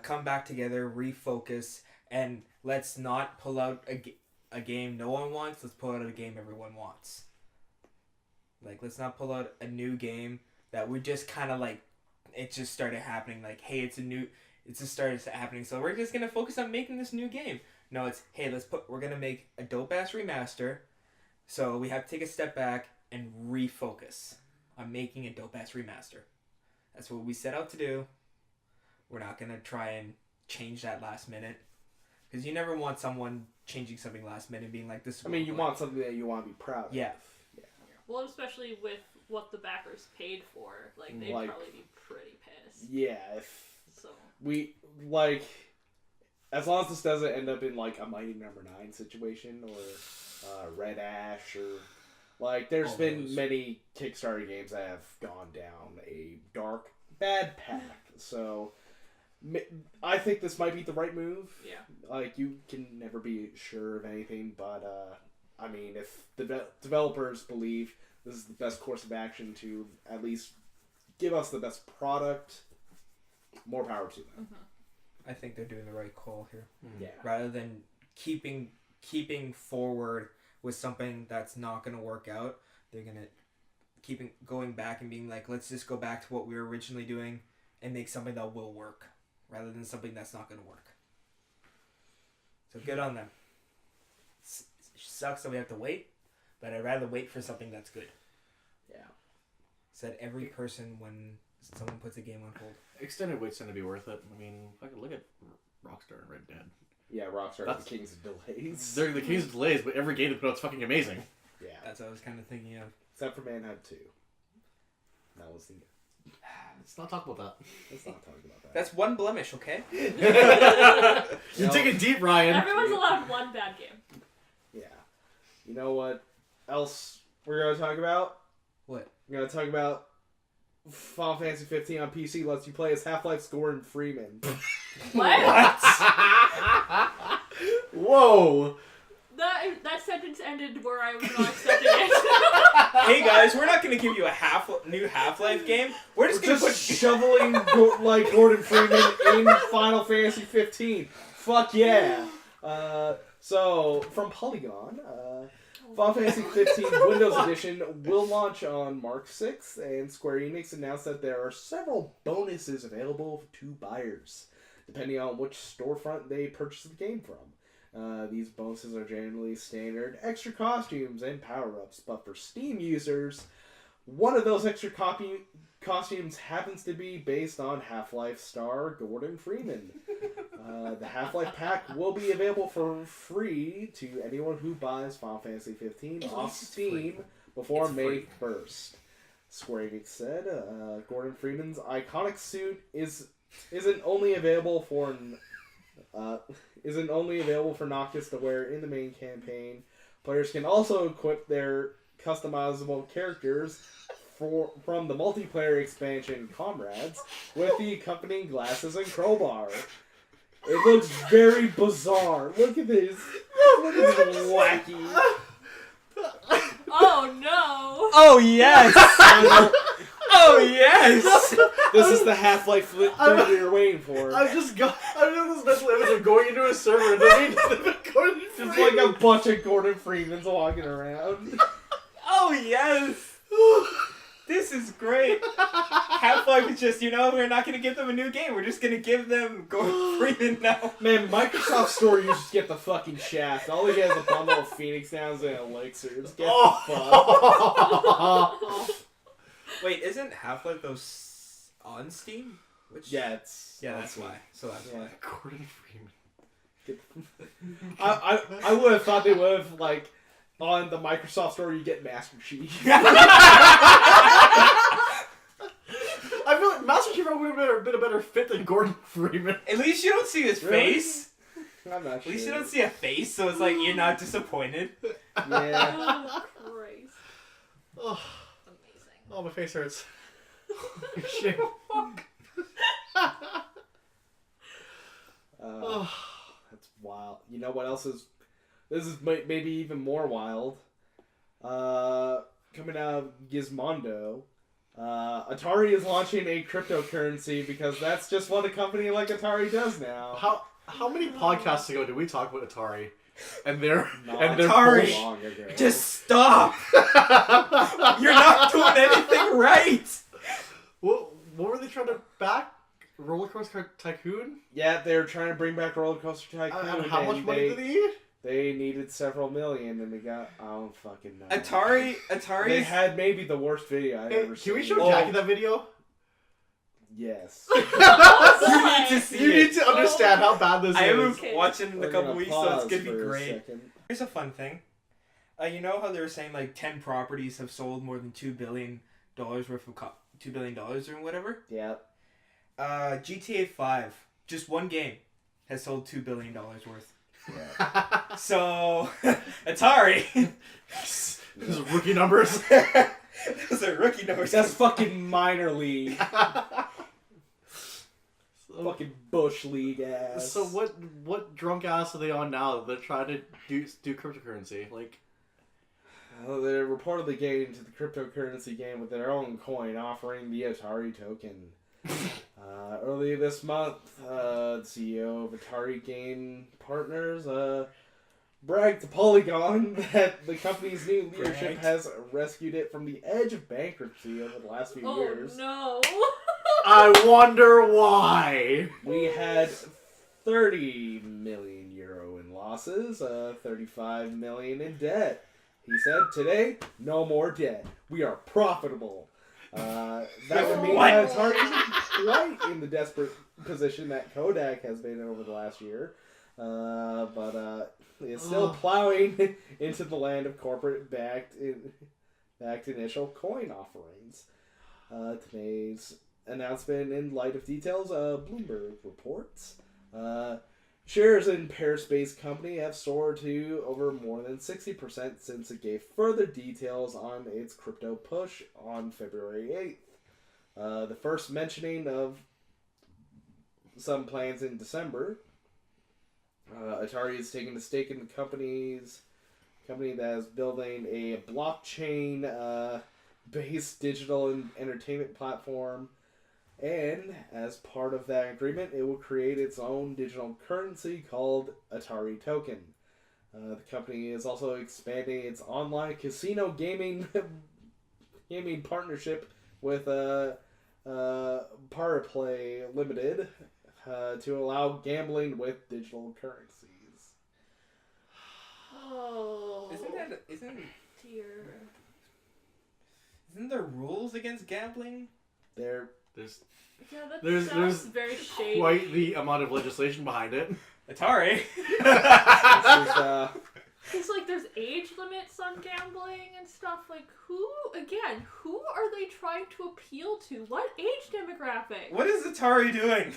come back together, refocus, and let's not pull out a game no one wants, let's pull out a game everyone wants. Like, let's not pull out a new game that we just kind of like, it just started happening, like, hey, it just started happening, so we're just gonna focus on making this new game. No, it's, hey, we're gonna make a dope-ass remaster, so we have to take a step back and refocus on making a dope-ass remaster. That's what we set out to do. We're not going to try and change that last minute. Because you never want someone changing something last minute and being like, this is I mean, you want something that you want to be proud of. Yeah. Well, especially with what the backers paid for, like they'd probably be pretty pissed. Yeah, if So we, like, as long as this doesn't end up in, like, a Mighty Number 9 situation or Red Ash or, like, there's been many Kickstarter games that have gone down a dark, bad path. So I think this might be the right move. yeah. Like, you can never be sure of anything, but, I mean, if the developers believe this is the best course of action to at least give us the best product, more power to them. Mm-hmm. I think they're doing the right call here. Yeah. Rather than keeping forward with something that's not going to work out, they're going to going back and being like, let's just go back to what we were originally doing and make something that will work, rather than something that's not going to work. So good on them. It sucks that we have to wait, but I'd rather wait for something that's good. Yeah. Said every person when someone puts a game on hold. Extended waits tend to be worth it. I mean, fucking look at Rockstar and Red Dead. Yeah, Rockstar are the kings of delays. They're the kings of delays, but every game they put out's fucking amazing. Yeah. That's what I was kind of thinking of. Except for Manhunt 2. That was the... Let's not talk about that. Let's not talk about that. That's one blemish, okay? You take it deep, Ryan. Everyone's allowed one bad game. Yeah. You know what else we're going to talk about? What? We're going to talk about Final Fantasy 15 on PC lets you play as Half-Life Gordon Freeman. What? Whoa! That sentence ended where I was not accepting it. Hey guys, we're not gonna give you a new Half-Life game. We're just gonna put shoveling Gordon Freeman in Final Fantasy 15. Fuck yeah. So from Polygon, Final Fantasy 15 Windows Edition will launch on March 6th, and Square Enix announced that there are several bonuses available to buyers, depending on which storefront they purchased the game from. These bonuses are generally standard extra costumes and power-ups, but for Steam users, one of those extra costumes happens to be based on Half-Life star Gordon Freeman. The Half-Life pack will be available for free to anyone who buys Final Fantasy 15 off Steam before May 1st. Square Enix said Gordon Freeman's iconic suit isn't only available for Noctis to wear in the main campaign. Players can also equip their customizable characters from the multiplayer expansion Comrades with the accompanying glasses and crowbar. It looks very bizarre. Look at this. Look at this wacky. Oh no! Oh yes! Oh yes! This is the Half-Life flip through we were waiting for. I'm just this mental image of going into a server and then Gordon Just Freeman. like a bunch of Gordon Freemans walking around. Oh yes! This is great. Half-Life is just, we're not going to give them a new game. We're just going to give them Gordon Freeman now. Man, Microsoft Store, you just get the fucking Shaft. All you get is a bundle of Phoenix Downs and Elixirs. Get the fuck. Wait, isn't Half-Life on Steam? Yeah, it's... Yeah, that's why. So that's why. Gordon Freeman. I would have thought they would have, like... On the Microsoft Store, you get Master Chief. I feel like Master Chief would have been a better fit than Gordon Freeman. At least you don't see his Really? face. I'm not At sure. least you don't see a face, so it's like you're not disappointed. Yeah. Oh Christ! Oh, Amazing. oh, my face hurts. Shit. That's wild. You know what else is... This is maybe even more wild. Coming out of Gizmondo, Atari is launching a cryptocurrency because that's just what a company like Atari does now. How many podcasts ago did we talk about Atari? And their Atari. Long ago. Just stop! You're not doing anything right! what were they trying to back? Roller Coaster Tycoon? Yeah, they're trying to bring back Roller Coaster Tycoon. And how much money did they need? They needed several million, and they got... I don't fucking know. Atari. They had maybe the worst video I've ever Can seen. we show Jackie that video? Yes. You need to see You it. need to understand how bad this I is. haven't Okay. watched it in a We're couple gonna weeks, so it's pause gonna be for a great. second. Here's a fun thing. You know how they were saying like 10 properties have sold more than $2 billion worth of $2 billion or whatever? Yeah. GTA 5, just one game, has sold $2 billion worth. Yeah. So, Atari. Those are rookie numbers. Those are rookie numbers. That's fucking minor league. Fucking Bush League ass. So what drunk ass are they on now that they're trying to do cryptocurrency? Like, They're reportedly getting into the cryptocurrency game with their own coin, offering the Atari token. Earlier this month, the CEO of Atari Game Partners bragged to Polygon that the company's new leadership has rescued it from the edge of bankruptcy over the last few years. Oh no! I wonder why. We had 30 million euro in losses, 35 million in debt. He said, today, no more debt. We are profitable. That would mean that Atari isn't quite in the desperate position that Kodak has been over the last year. But it's still plowing into the land of corporate-backed initial coin offerings. Today's announcement in light of details, Bloomberg reports. Shares in Paris-based company have soared to over more than 60% since it gave further details on its crypto push on February 8th. The first mentioning of some plans in December. Atari is taking a stake in the company's company that is building a blockchain based digital entertainment platform. And as part of that agreement, it will create its own digital currency called Atari Token. The company is also expanding its online casino gaming partnership with Paraplay Limited to allow gambling with digital currencies. Oh. Dear. Isn't there rules against gambling? There's Yeah, that There's sounds very shady. quite the amount of legislation behind it. Atari. It's like there's age limits on gambling and stuff. Like, who are they trying to appeal to? What age demographic? What is Atari doing?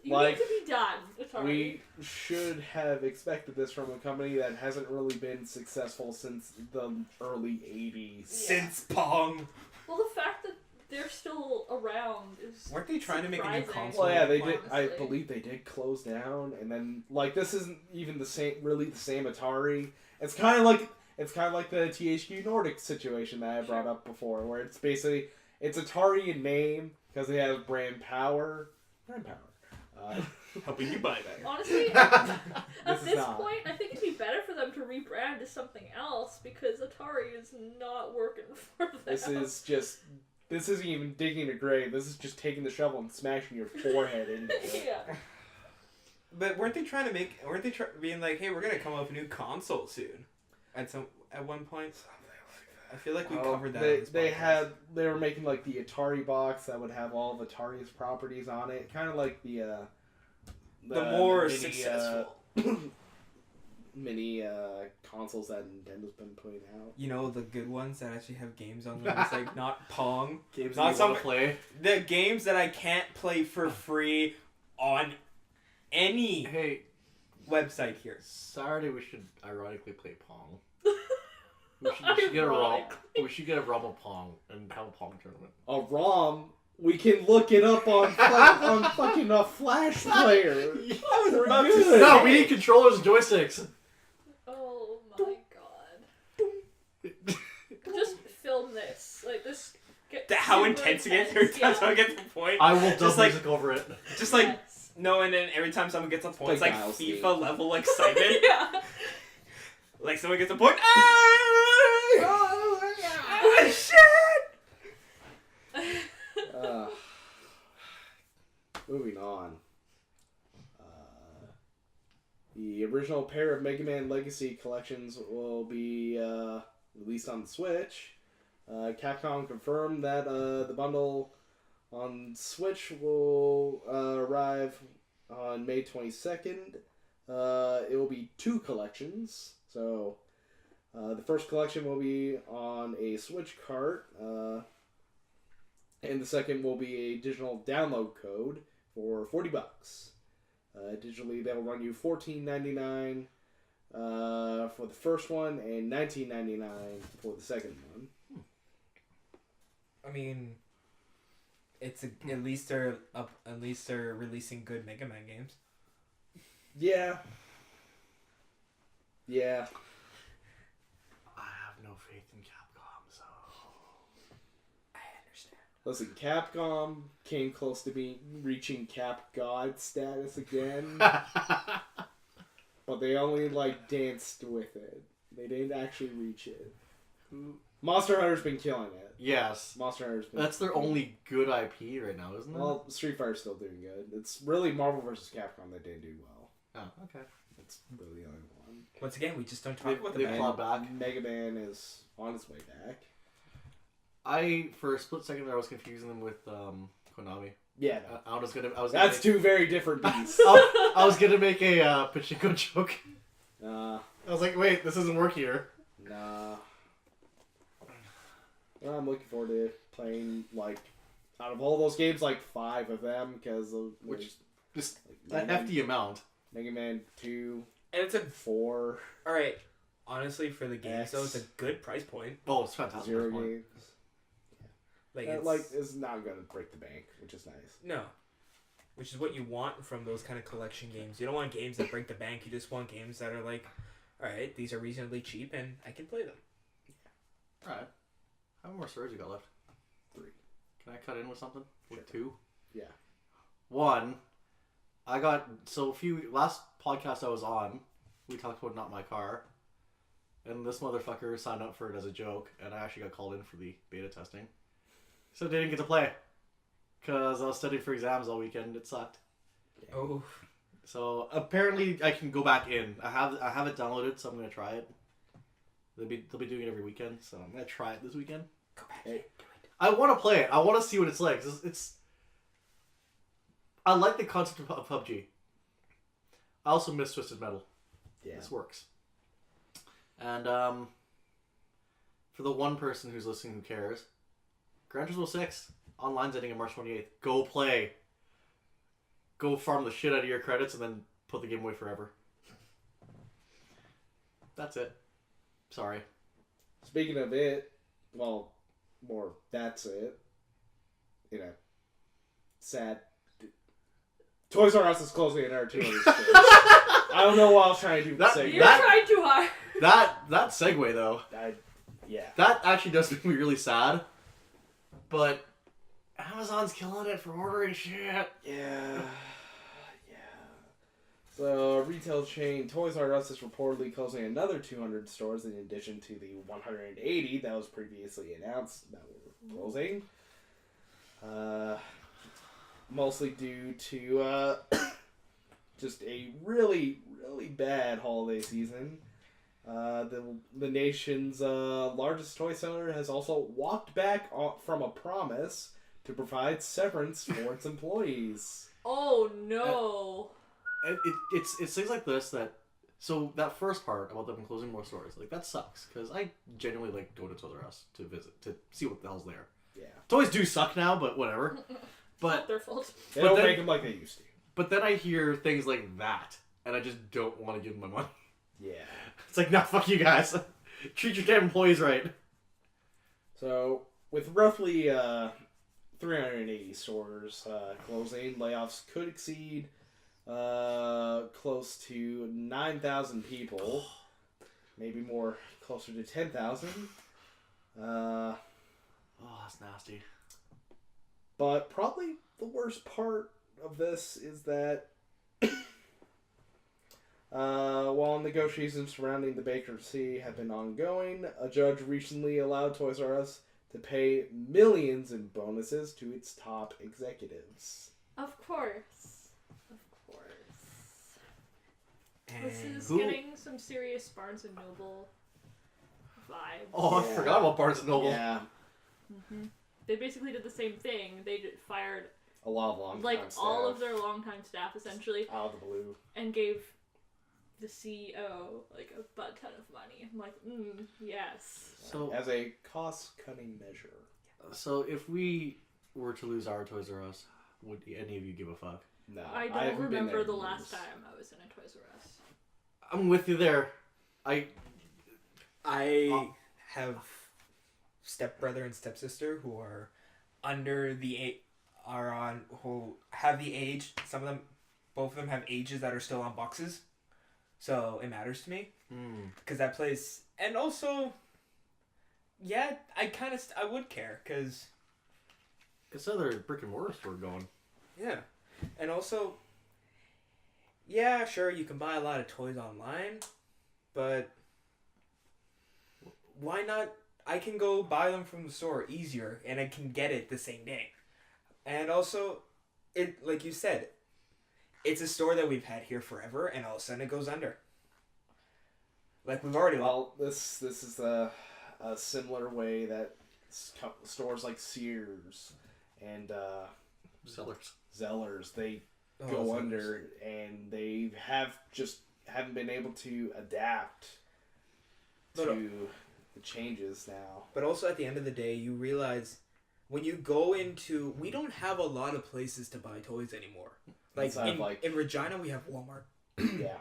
You like, need to be done, Atari. we should have expected this from a company that hasn't really been successful since the early 80s. Since Pong. Well, the fact that they're still around is Weren't they trying to make a new surprising. console? Well, yeah, they did. I honestly. believe they did close down, and then like this isn't even the same Atari. It's kind of like the THQ Nordic situation that I brought up before, where it's basically Atari in name because it has brand power. Helping you buy that. Honestly, at This is this not. point, I think it'd be better for them to rebrand to something else because Atari is not working for them. This isn't even digging a grave. This is just taking the shovel and smashing your forehead into it. Yeah. But weren't they being like, hey, we're gonna come up with a new console soon? At one point. I feel like we covered that. on this podcast. They were making like the Atari box that would have all of Atari's properties on it, kind of like the more mini, successful. mini consoles that Nintendo's been putting out. You know, the good ones that actually have games on them. It's like not Pong. Games Not that you some- want to play. The games that I can't play for free on any Hey, website here. Saturday we should ironically play Pong. We should get a ROM. We should get a ROM of Pong and have a Pong tournament. A ROM. We can look it up on fucking a Flash player. I was We're about to good. say. No, we need controllers and joysticks. Oh my god. Just film this. Like this. How intense it gets every time someone gets a point. I will dub Just like- music over it. Just like Yes. no, and then every time someone gets a point, it's like Dials FIFA game. level excitement. Yeah. Like someone gets a point. Oh shit! Moving on. The original pair of Mega Man Legacy collections will be released on the Switch. Capcom confirmed that the bundle on Switch will arrive on May 22nd. It will be 2 collections. So the first collection will be on a Switch cart. And the second will be a digital download code for $40. Digitally, that will run you $14.99 for the first one and $19.99 for the second one. I mean, it's at least they're releasing good Mega Man games. Yeah. Yeah. I have no faith in Capcom, so I understand. Listen, Capcom came close to reaching Cap God status again, but they only danced with it. They didn't actually reach it. Monster Hunter's been killing it. yes, Monster Hunter's been. that's their only good IP right now, isn't it? Well, Street Fighter's still doing good. It's really Marvel vs. Capcom that didn't do well. Oh, okay. That's really the only one. Once again, we just don't talk They- about they the plot band. back. Mega Man is on its way back. For a split second, I was confusing them with Konami. Yeah, I was gonna. that's two very different beasts. I was gonna make a pachinko joke. Nah, I was like, wait, this doesn't work here. nah. Well, I'm looking forward to playing out of all those games, 5 of them because Which just Mega an Man, hefty amount. Mega Man 2, And it's a 4, all right. Honestly, for the games, though, X. it's a good price point. Oh, it's fantastic. 0 games. Like, It's not gonna break the bank, which is nice. no, which is what you want from those kind of collection games. You don't want games that break the bank. You just want games that are alright, these are reasonably cheap and I can play them. Alright. How many more stories you got left? 3. Can I cut in with something? With Sure. 2? Yeah. 1, last podcast I was on, we talked about Not My Car, and this motherfucker signed up for it as a joke, and I actually got called in for the beta testing. So I didn't get to play, because I was studying for exams all weekend. It sucked. Oh. So apparently I can go back in. I have it downloaded, so I'm gonna try it. They'll be doing it every weekend, so I'm gonna try it this weekend. Go back. Hey. Do it. I want to play it. I want to see what it's like. I like the concept of PUBG. I also miss Twisted Metal. Yeah. This works. And for the one person who's listening who cares, Gran Turismo 6 online's ending on March 28th. Go play. Go farm the shit out of your credits and then put the game away forever. That's it. Sorry. Speaking of it, well, more that's it. You know, sad. Toys R Us is closing another 200 stores. I don't know what I was trying to do. That- Say. You're trying too hard. That segue though. Yeah. That actually does make me really sad. But Amazon's killing it for ordering shit. Yeah. So, retail chain Toys R Us is reportedly closing another 200 stores in addition to the 180 that was previously announced that were closing. Mostly due to just a really, really bad holiday season. The nation's largest toy seller has also walked back from a promise to provide severance for its employees. Oh no. It's things like this that. So that first part about them closing more stores, like that sucks because I genuinely like go to Toys R Us to visit to see what the hell's there. Yeah. Toys do suck now, but whatever. Not But their fault. They But don't then- make them like they used to. but then I hear things like that, and I just don't want to give them my money. Yeah. It's like, nah, fuck you guys. Treat your damn employees right. So, with roughly 380 stores closing, layoffs could exceed close to 9,000 people. Maybe more, closer to 10,000. Oh, that's nasty. But probably the worst part of this is that while negotiations surrounding the bankruptcy have been ongoing, a judge recently allowed Toys R Us to pay millions in bonuses to its top executives. Of course. Of course. This And is Who- getting some serious Barnes and Noble vibes. Oh, Yeah. I forgot about Barnes and Noble. Yeah, They basically did the same thing. They fired a lot of long like all of their longtime staff essentially, out of the blue. and gave the CEO like a butt ton of money. I'm like, yes. So, As a cost-cutting measure. so if we were to lose our Toys R Us, would any of you give a fuck? No, I don't haven't been remember there the in last years. time I was in a Toys R Us. I'm with you there. I have stepbrother and stepsister who are under the who have the age. Some of them, both of them have ages that are still on boxes, so it matters to me because that place. And also, yeah, I would care because It's another brick and mortar store going. yeah, and also, yeah, sure you can buy a lot of toys online, but why not? I can go buy them from the store easier, and I can get it the same day. And also, it like you said, it's a store that we've had here forever, and all of a sudden it goes under. Like we've already Well, this is a similar way that stores like Sears and Sellers. Zellers, they Oh, go Zellers. under, and they haven't been able to adapt But, to the changes now. But also at the end of the day, you realize when you go into, we don't have a lot of places to buy toys anymore. Like Outside, in Regina, we have Walmart Yeah.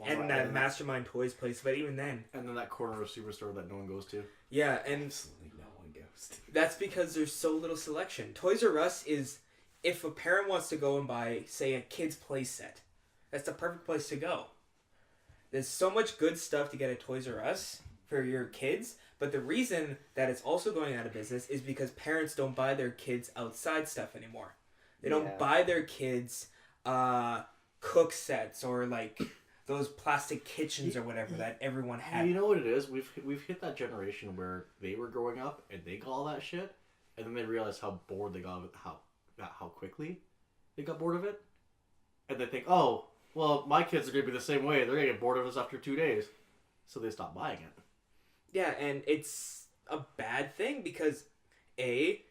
and that Mastermind Toys place. But even then, And then that corner of Superstore that no one goes to. yeah, and Absolutely no one goes to. that's because there's so little selection. Toys R Us is, if a parent wants to go and buy, say, a kid's play set, that's the perfect place to go. there's so much good stuff to get at Toys R Us for your kids, but the reason that it's also going out of business is because parents don't buy their kids outside stuff anymore. They don't buy their kids cook sets or like those plastic kitchens or whatever that everyone had. You know what it is? We've hit that generation where they were growing up and they got all that shit, and then they realized how bored they got of it, how quickly they got bored of it, and they think, oh, well, my kids are gonna be the same way. They're gonna get bored of us after 2 days, so they stop buying it. Yeah, and it's a bad thing because it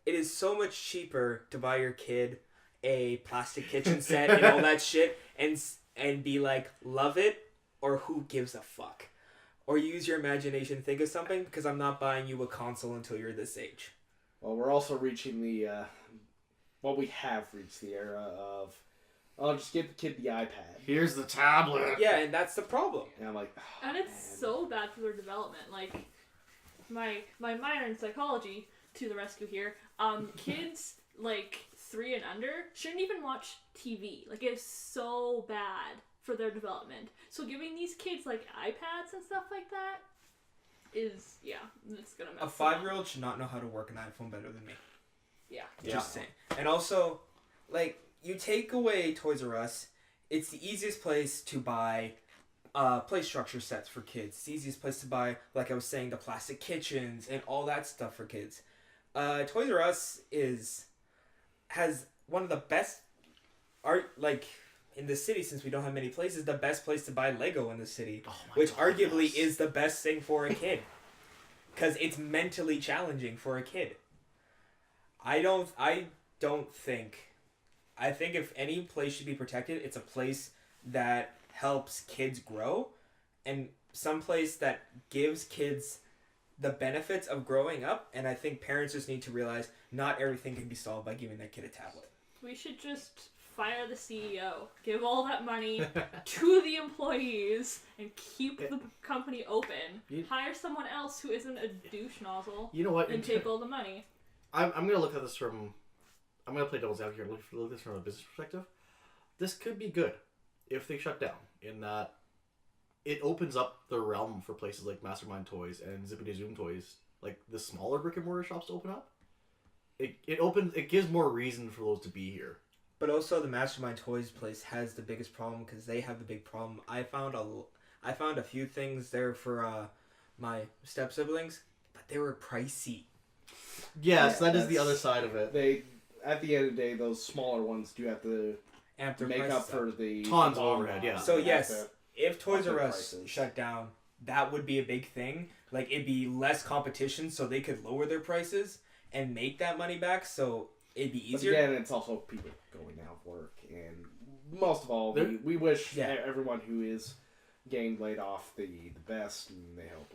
is so much cheaper to buy your kid a plastic kitchen set and all that shit and be like, love it, or who gives a fuck? Or use your imagination, think of something, because I'm not buying you a console until you're this age. Well, we're also reaching we have reached the era of, oh, just give the kid the iPad. Here's the tablet. Yeah, and that's the problem. And I'm like, oh, And it's so bad for their development. Like, my minor in psychology, to the rescue here, kids, like, 3 and under, shouldn't even watch TV. Like, it's so bad for their development. So giving these kids, like, iPads and stuff like that is, yeah, it's gonna mess A 5-year-old should not know how to work an iPhone better than me. Yeah. Just saying. And also, like, you take away Toys R Us, it's the easiest place to buy play structure sets for kids. It's the easiest place to buy, like I was saying, the plastic kitchens and all that stuff for kids. Toys R Us has one of the best art, like, in the city, since we don't have many places, the best place to buy Lego in the city, which arguably is the best thing for a kid. Because it's mentally challenging for a kid. I think if any place should be protected, it's a place that helps kids grow, and some place that gives kids the benefits of growing up. And I think parents just need to realize not everything can be solved by giving their kid a tablet. We should just fire the CEO, give all that money to the employees, and keep the company open. Hire someone else who isn't a douche nozzle. You know what? And take all the money. I'm gonna look at this from. I'm gonna play devil's advocate here. Look at this from a business perspective. This could be good if they shut down. In that, it opens up the realm for places like Mastermind Toys and Zippity Zoom Toys, like the smaller brick and mortar shops, to open up. It gives more reason for those to be here. But also, the Mastermind Toys place has the biggest problem because they have the big problem. I found a few things there for my step siblings, but they were pricey. Yes, that is the other side of it. At the end of the day, those smaller ones do have to Amp their make prices up for the tons of overhead. Yeah. So They have yes, to if Toys up their R Us prices. shut down, that would be a big thing. Like, it'd be less competition, so they could lower their prices and make that money back. So it'd be But easier. again, it's also people going out of work, and most of all, we wish everyone who is getting laid off the best, and they hope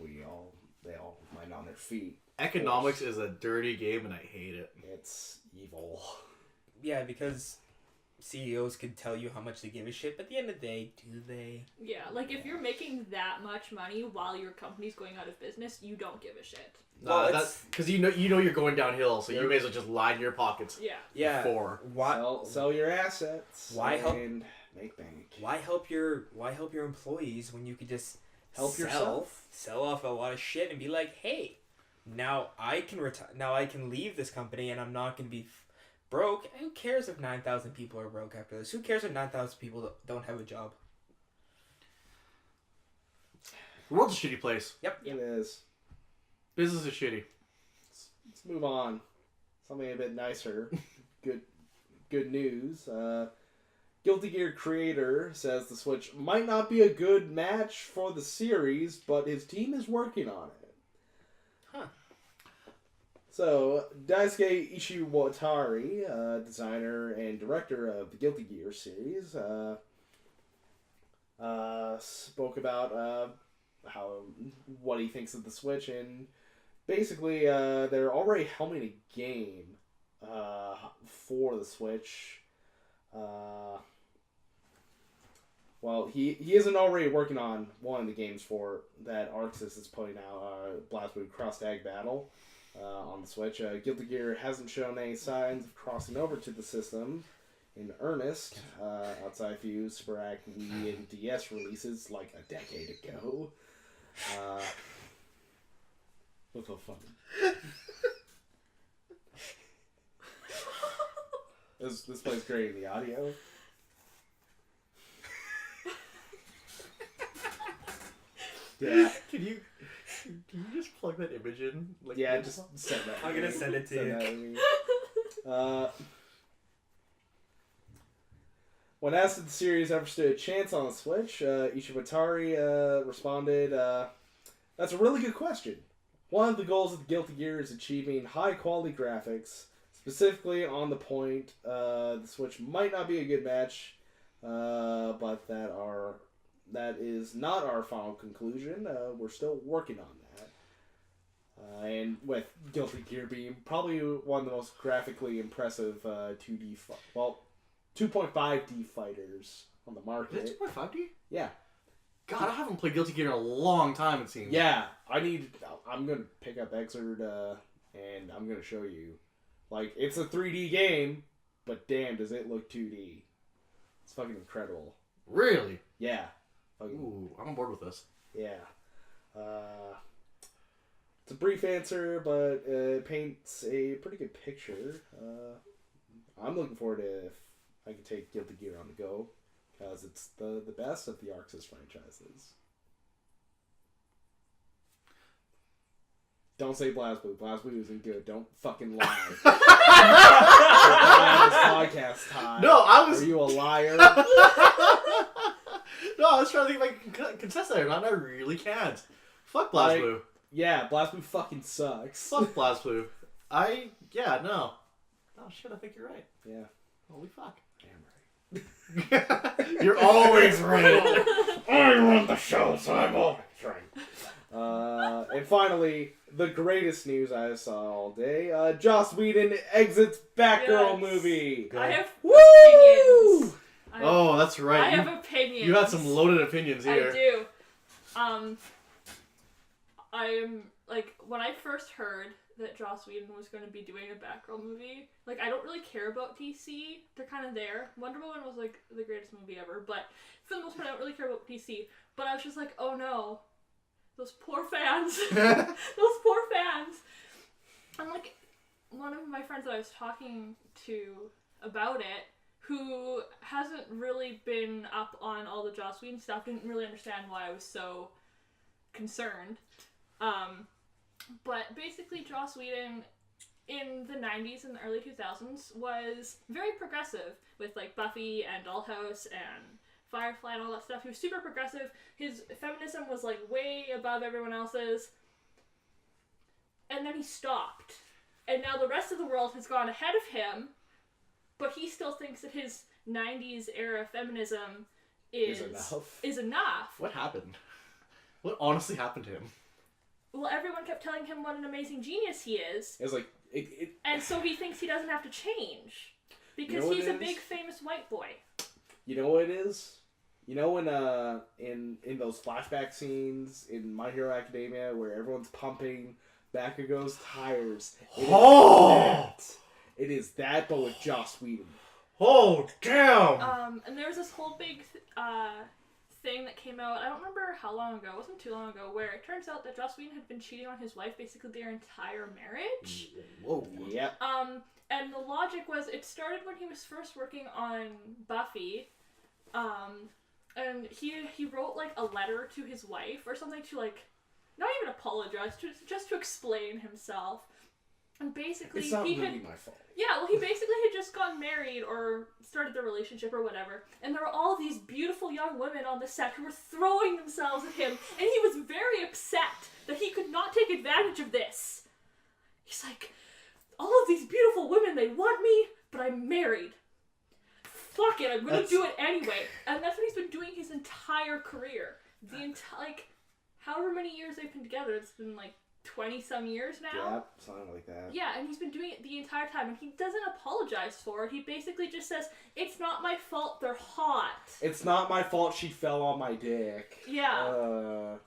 they all land on their feet. Economics is a dirty game, and I hate it. It's evil. Yeah, because CEOs could tell you how much they give a shit, but at the end of the day, do they? Yeah, like if you're making that much money while your company's going out of business, you don't give a shit. Well, That's because you know you're going downhill, so you may as well just line your pockets. Yeah. Yeah. For Why? Sell your assets. Why help- and make bank. Why help your employees when you could just Help yourself. Sell off a lot of shit and be like, hey, now I can retire. Now I can leave this company and I'm not gonna be broke. Who cares if 9,000 people are broke after this? Who cares if 9,000 people don't have a job? the world's a shitty place. Yep. It is. Business is shitty. Let's move on. Something a bit nicer. Good news. Guilty Gear creator says the Switch might not be a good match for the series, but his team is working on it. Huh. So, Daisuke Ishiwatari, designer and director of the Guilty Gear series, spoke about what he thinks of the Switch, and basically they're already helming a game for the Switch. Well, he isn't already working on one of the games for that Arxis is putting out, BlazBlue Cross Tag Battle, on the Switch. Guilty Gear hasn't shown any signs of crossing over to the system, in earnest, outside a few sporadic Wii and DS releases like a decade ago. What's so funny? This plays great in the audio. Yeah. Can you just plug that image in? Like, Yeah, just send that. I'm gonna send it to you. When asked if the series ever stood a chance on the Switch, Ishibatari responded, "That's a really good question. One of the goals of the Guilty Gear is achieving high-quality graphics. Specifically on the point, the Switch might not be a good match, but that is not our final conclusion. We're still working on that. And with Guilty Gear being probably one of the most graphically impressive 2.5D fighters on the market. Is it 2.5D? Yeah. God, I haven't played Guilty Gear in a long time, it seems. Yeah, I'm going to pick up Xrd, and I'm going to show you. Like, it's a 3D game, but damn, does it look 2D. It's fucking incredible. Really? Yeah. Ooh, I'm on board with this. Yeah. It's a brief answer, but it paints a pretty good picture. I'm looking forward to if I can take Guilty Gear on the go, because it's the best of the Arxis franchises. Don't say BlazBlue. BlazBlue isn't good. Don't fucking lie. This podcast time. No, I was... Are you a liar? No, I was trying to think if I can contest that or not, and I really can't. Fuck BlazBlue. Yeah, BlazBlue fucking sucks. Fuck BlazBlue. No. Oh shit, I think you're right. Yeah. Holy fuck. Damn right. You're always right. I run the show, so I'm always right. And finally, the greatest news I saw all day. Joss Whedon exits Batgirl movie. I have Woo! opinions. Oh, that's right. I have opinions. You had some loaded opinions here. I do. I'm like, when I first heard that Joss Whedon was going to be doing a Batgirl movie, like, I don't really care about DC. They're kind of there. Wonder Woman was like the greatest movie ever, but for the most part, I don't really care about DC. But I was just like, oh no, those poor fans. Those poor fans. And like, one of my friends that I was talking to about it, who hasn't really been up on all the Joss Whedon stuff, didn't really understand why I was so concerned. But basically, Joss Whedon in the 90s and the early 2000s was very progressive with like Buffy and Dollhouse and Firefly and all that stuff. He was super progressive. His feminism was like way above everyone else's. And then he stopped. And now the rest of the world has gone ahead of him, but he still thinks that his 90s era feminism is enough. What happened? What honestly happened to him? Well, everyone kept telling him what an amazing genius he is. It was like... And so he thinks he doesn't have to change. Because You know what he's it a is? big famous white boy. You know what it is? You know when in those flashback scenes in My Hero Academia where everyone's pumping Bakugo's tires? It is that, but with Joss Whedon. Oh, damn! And there was this whole big thing that came out, I don't remember how long ago, it wasn't too long ago, where it turns out that Joss Whedon had been cheating on his wife basically their entire marriage. Whoa. Yep. And the logic was, it started when he was first working on Buffy, and he wrote like a letter to his wife or something to like, not even apologize, just to explain himself. And basically, It's not really my fault. Yeah, well, he basically had just gotten married or started their relationship or whatever, and there were all these beautiful young women on the set who were throwing themselves at him, and he was very upset that he could not take advantage of this. He's like, all of these beautiful women, they want me, but I'm married. Fuck it, I'm gonna do it anyway. And that's what he's been doing his entire career. Like, however many years they've been together, it's been like 20-some years now. Yeah, something like that. Yeah, and he's been doing it the entire time, and he doesn't apologize for it. He basically just says, it's not my fault, they're hot. It's not my fault she fell on my dick. Yeah.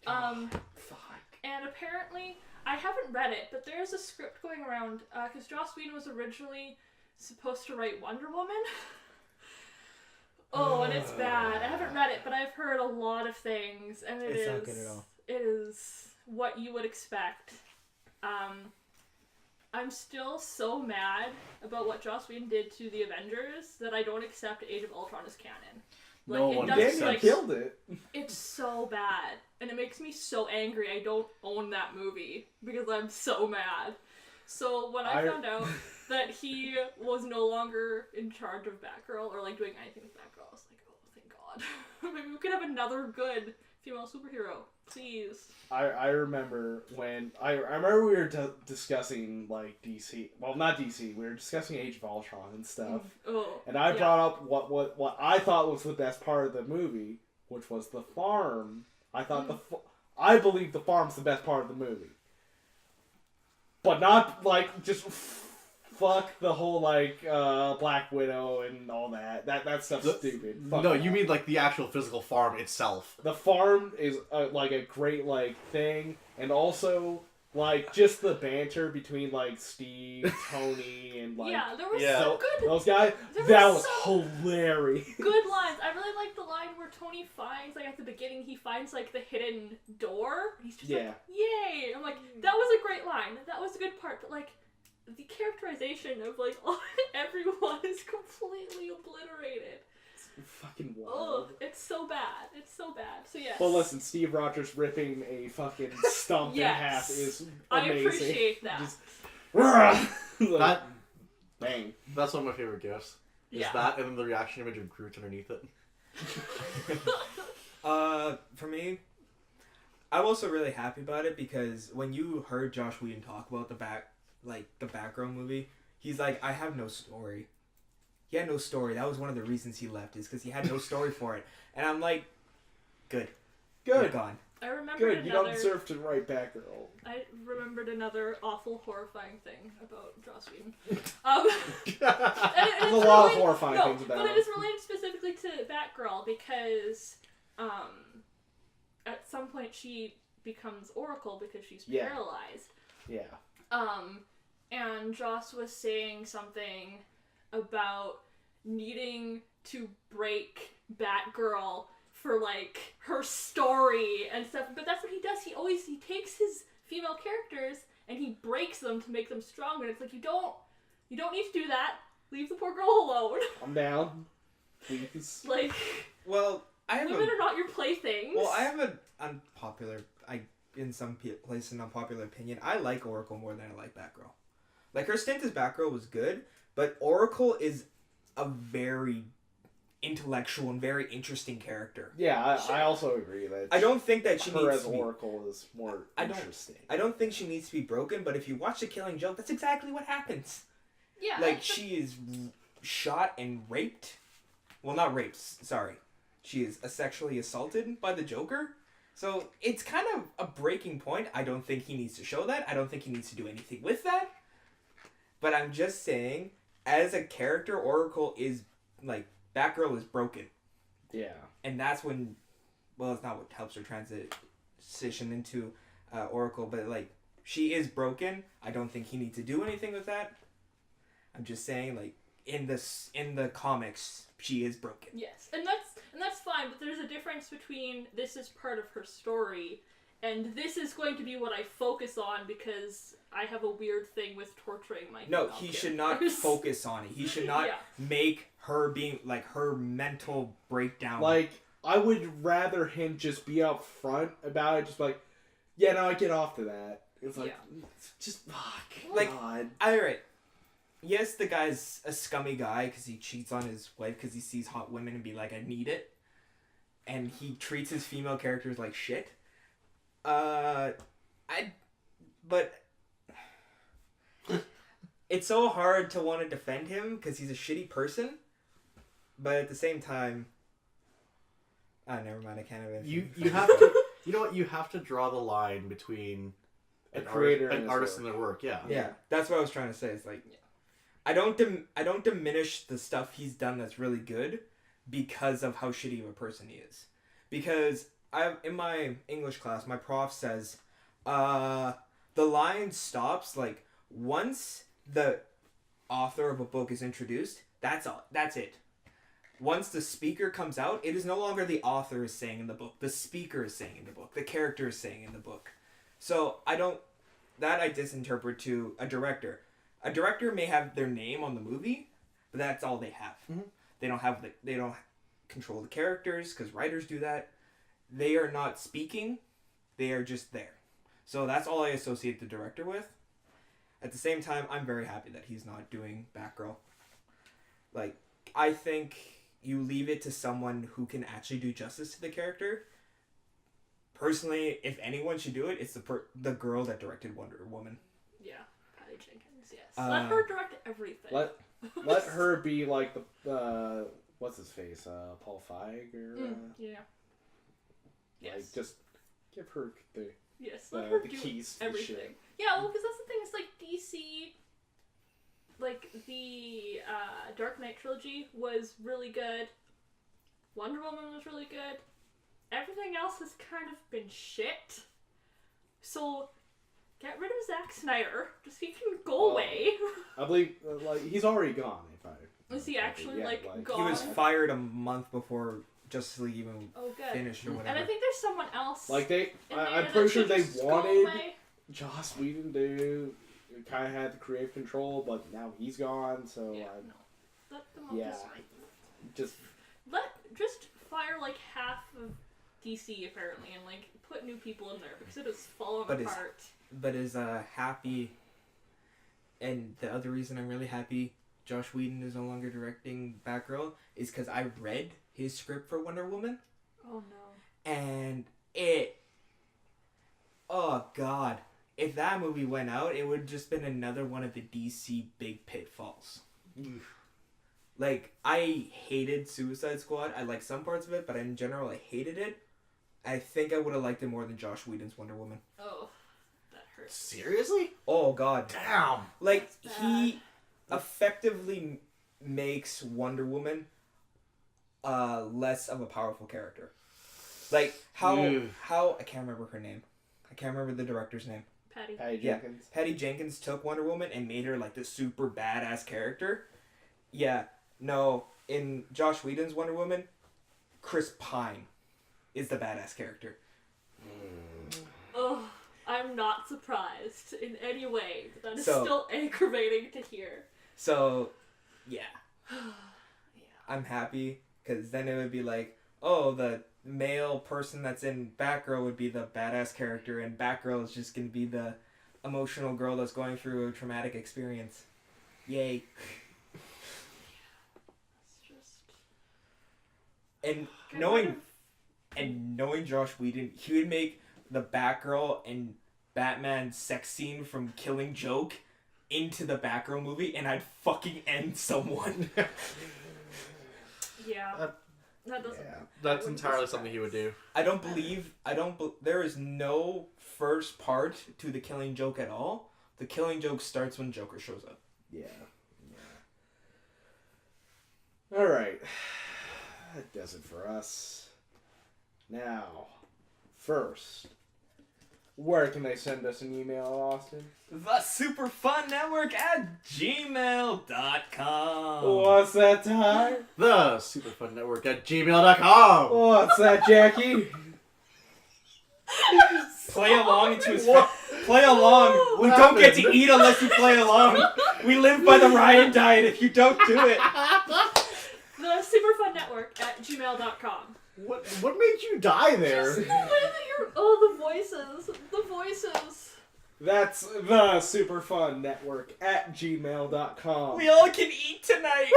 Fuck. And apparently, I haven't read it, but there's a script going around, because Joss Whedon was originally supposed to write Wonder Woman. Oh, and it's bad. I haven't read it, but I've heard a lot of things, and It's not good at all. It is what you would expect. I'm still so mad about what Joss Whedon did to the Avengers that I don't accept Age of Ultron as canon. Like, No it one doesn't, Daniel like, killed it. it's so bad, and it makes me so angry. I don't own that movie because I'm so mad. So when I found out that he was no longer in charge of Batgirl or like doing anything with Batgirl, I was like, oh, thank God. Maybe we could have another good female superhero, please. I remember when I remember we were discussing like DC. Well, not DC. We were discussing Age of Ultron and stuff. Oh, And I brought up what I thought was the best part of the movie, which was the farm. I thought I believe the farm's the best part of the movie. But not like just fuck the whole like Black Widow and all that. That stuff's stupid. Fuck No, that. you mean like the actual physical farm itself. The farm is like a great like thing, and also like just the banter between like Steve, Tony, and like yeah, there was Yeah. some good those guys. There That was was hilarious. good lines. I really like the line where Tony finds, like at the beginning, he finds like the hidden door. And he's just Yeah. like, "Yay!" I'm like, that was a great line. That was a good part. But like, the characterization of like everyone is completely obliterated. Fucking Ugh, wild. it's so bad. It's so bad. So yes. Well, listen, Steve Rogers ripping a fucking stump in Yes. half is I amazing. appreciate that. Just, like, That bang. that's one of my favorite gifts. Is Yeah. that and then the reaction image of Groot underneath it. For me, I'm also really happy about it because when you heard Josh Whedon talk about the Batgirl movie, he's like, I have no story. He had no story. That was one of the reasons he left, is because he had no story for it. And I'm like, good. You're Good. gone. I remembered Good. You don't another. deserve to write Batgirl. I remembered another awful, horrifying thing about Joss Whedon. There's There's a lot of horrifying things about but it. it is related specifically to Batgirl because at some point she becomes Oracle because she's Yeah. paralyzed. Yeah. And Joss was saying something about needing to break Batgirl for like her story and stuff, but that's what he does. He takes his female characters and he breaks them to make them stronger. And it's like, you don't need to do that. Leave the poor girl alone. I'm down. Please. Like, Well, I have women are not your playthings. Well, I have an unpopular, in some places, an unpopular opinion. I like Oracle more than I like Batgirl. Like, her stint as Batgirl was good, but Oracle is a very intellectual and very interesting character. Yeah, I also agree that I don't think that she her needs as to be... Oracle is more I don't- interesting. I don't think she needs to be broken, but if you watch The Killing Joke, that's exactly what happens. yeah, Like, she is shot and raped. Well, not raped, sorry. She is sexually assaulted by the Joker. So, it's kind of a breaking point. I don't think he needs to show that. I don't think he needs to do anything with that. But I'm just saying, as a character, Oracle is, like, Batgirl is broken. Yeah. And that's when, well, it's not what helps her transition into Oracle, but, like, she is broken. I don't think he needs to do anything with that. I'm just saying, like, in the comics, she is broken. yes, and that's fine. But there's a difference between this is part of her story, and this is going to be what I focus on because I have a weird thing with torturing my. No, female he should not characters. focus on it. He should not Yeah. make her being, like, her mental breakdown. Like, I would rather him just be up front about it, just like, yeah, no, I get off to that. It's like, just, fuck, Like, God. alright. Yes, the guy's a scummy guy because he cheats on his wife because he sees hot women and be like, I need it. And he treats his female characters like shit. But it's so hard to want to defend him because he's a shitty person. But at the same time, never mind. I can't have You have to. You know what? You have to draw the line between A creator and an his artist work. and their work. Yeah. Yeah, that's what I was trying to say. It's like, I don't diminish the stuff he's done that's really good because of how shitty of a person he is. Because in my English class, my prof says, the line stops like once the author of a book is introduced. That's all. That's it. once the speaker comes out, it is no longer the author is saying in the book. The speaker is saying in the book. The character is saying in the book. So I disinterpret to a director. A director may have their name on the movie, but that's all they have. Mm-hmm. They don't control the characters because writers do that. They are not speaking. They are just there. So that's all I associate the director with. At the same time, I'm very happy that he's not doing Batgirl. Like, I think you leave it to someone who can actually do justice to the character. Personally, if anyone should do it, it's the girl that directed Wonder Woman. Yeah, Patty Jenkins. Yes, let her direct everything. Let her be like the what's his face, Paul Feig or yeah. Like Yes. just give her the Let her the do keys to everything. shit. Yeah, well, because that's the thing. It's like DC. Like the Dark Knight trilogy was really good. Wonder Woman was really good. Everything else has kind of been shit. So get rid of Zack Snyder. Just he can go away. I believe like he's already gone. If I Is he actually like gone? He was fired a month before Justice League even Oh, good. finished or whatever. And I think there's someone else. like they. in I'm there pretty that sure should they just go wanted away. Joss Whedon to kind of had the creative control, but now he's gone. So Yeah, I no. Let them yeah, just just fire like half of DC apparently and like put new people in there because it is falling But apart. But is happy, and the other reason I'm really happy Josh Whedon is no longer directing Batgirl is because I read his script for Wonder Woman, Oh no. and oh god, if that movie went out, it would have just been another one of the DC big pitfalls. Like, I hated Suicide Squad. I liked some parts of it, but in general, I hated it. I think I would have liked it more than Josh Whedon's Wonder Woman. Oh, that hurts. Seriously? Oh god. Damn. Like, That's he effectively makes Wonder Woman less of a powerful character. Like, how I can't remember her name. I can't remember the director's name. Patty. Patty Yeah. Jenkins. Patty Jenkins took Wonder Woman and made her like the super badass character. Yeah, no, in Josh Whedon's Wonder Woman, Chris Pine is the badass character. Oh, I'm not surprised in any way. That is So- still aggravating to hear. So, yeah, Yeah. I'm happy because then it would be like, oh, the male person that's in Batgirl would be the badass character, and Batgirl is just gonna be the emotional girl that's going through a traumatic experience. Yay! It's just And get knowing rid of- And knowing Josh Whedon, he would make the Batgirl and Batman sex scene from Killing Joke into the Batgirl movie, and I'd fucking end someone. Yeah. That doesn't. Yeah. That's wouldn't be entirely something he would do. There is no first part to the Killing Joke at all. The Killing Joke starts when Joker shows up. Yeah. All right. That does it for us. Now, first, where can they send us an email, Austin? thesuperfunnetwork at gmail.com. What's that, Ty? The superfunnetwork at gmail.com. What's that, Jackie? Play along into his play along. We don't get to eat unless you play along. We live by the Ryan diet if you don't do it. The Superfunnetwork at gmail.com. What made you die there? Just the way that you're. Oh, the voices. The voices. That's the Superfun Network at gmail.com. We all can eat tonight.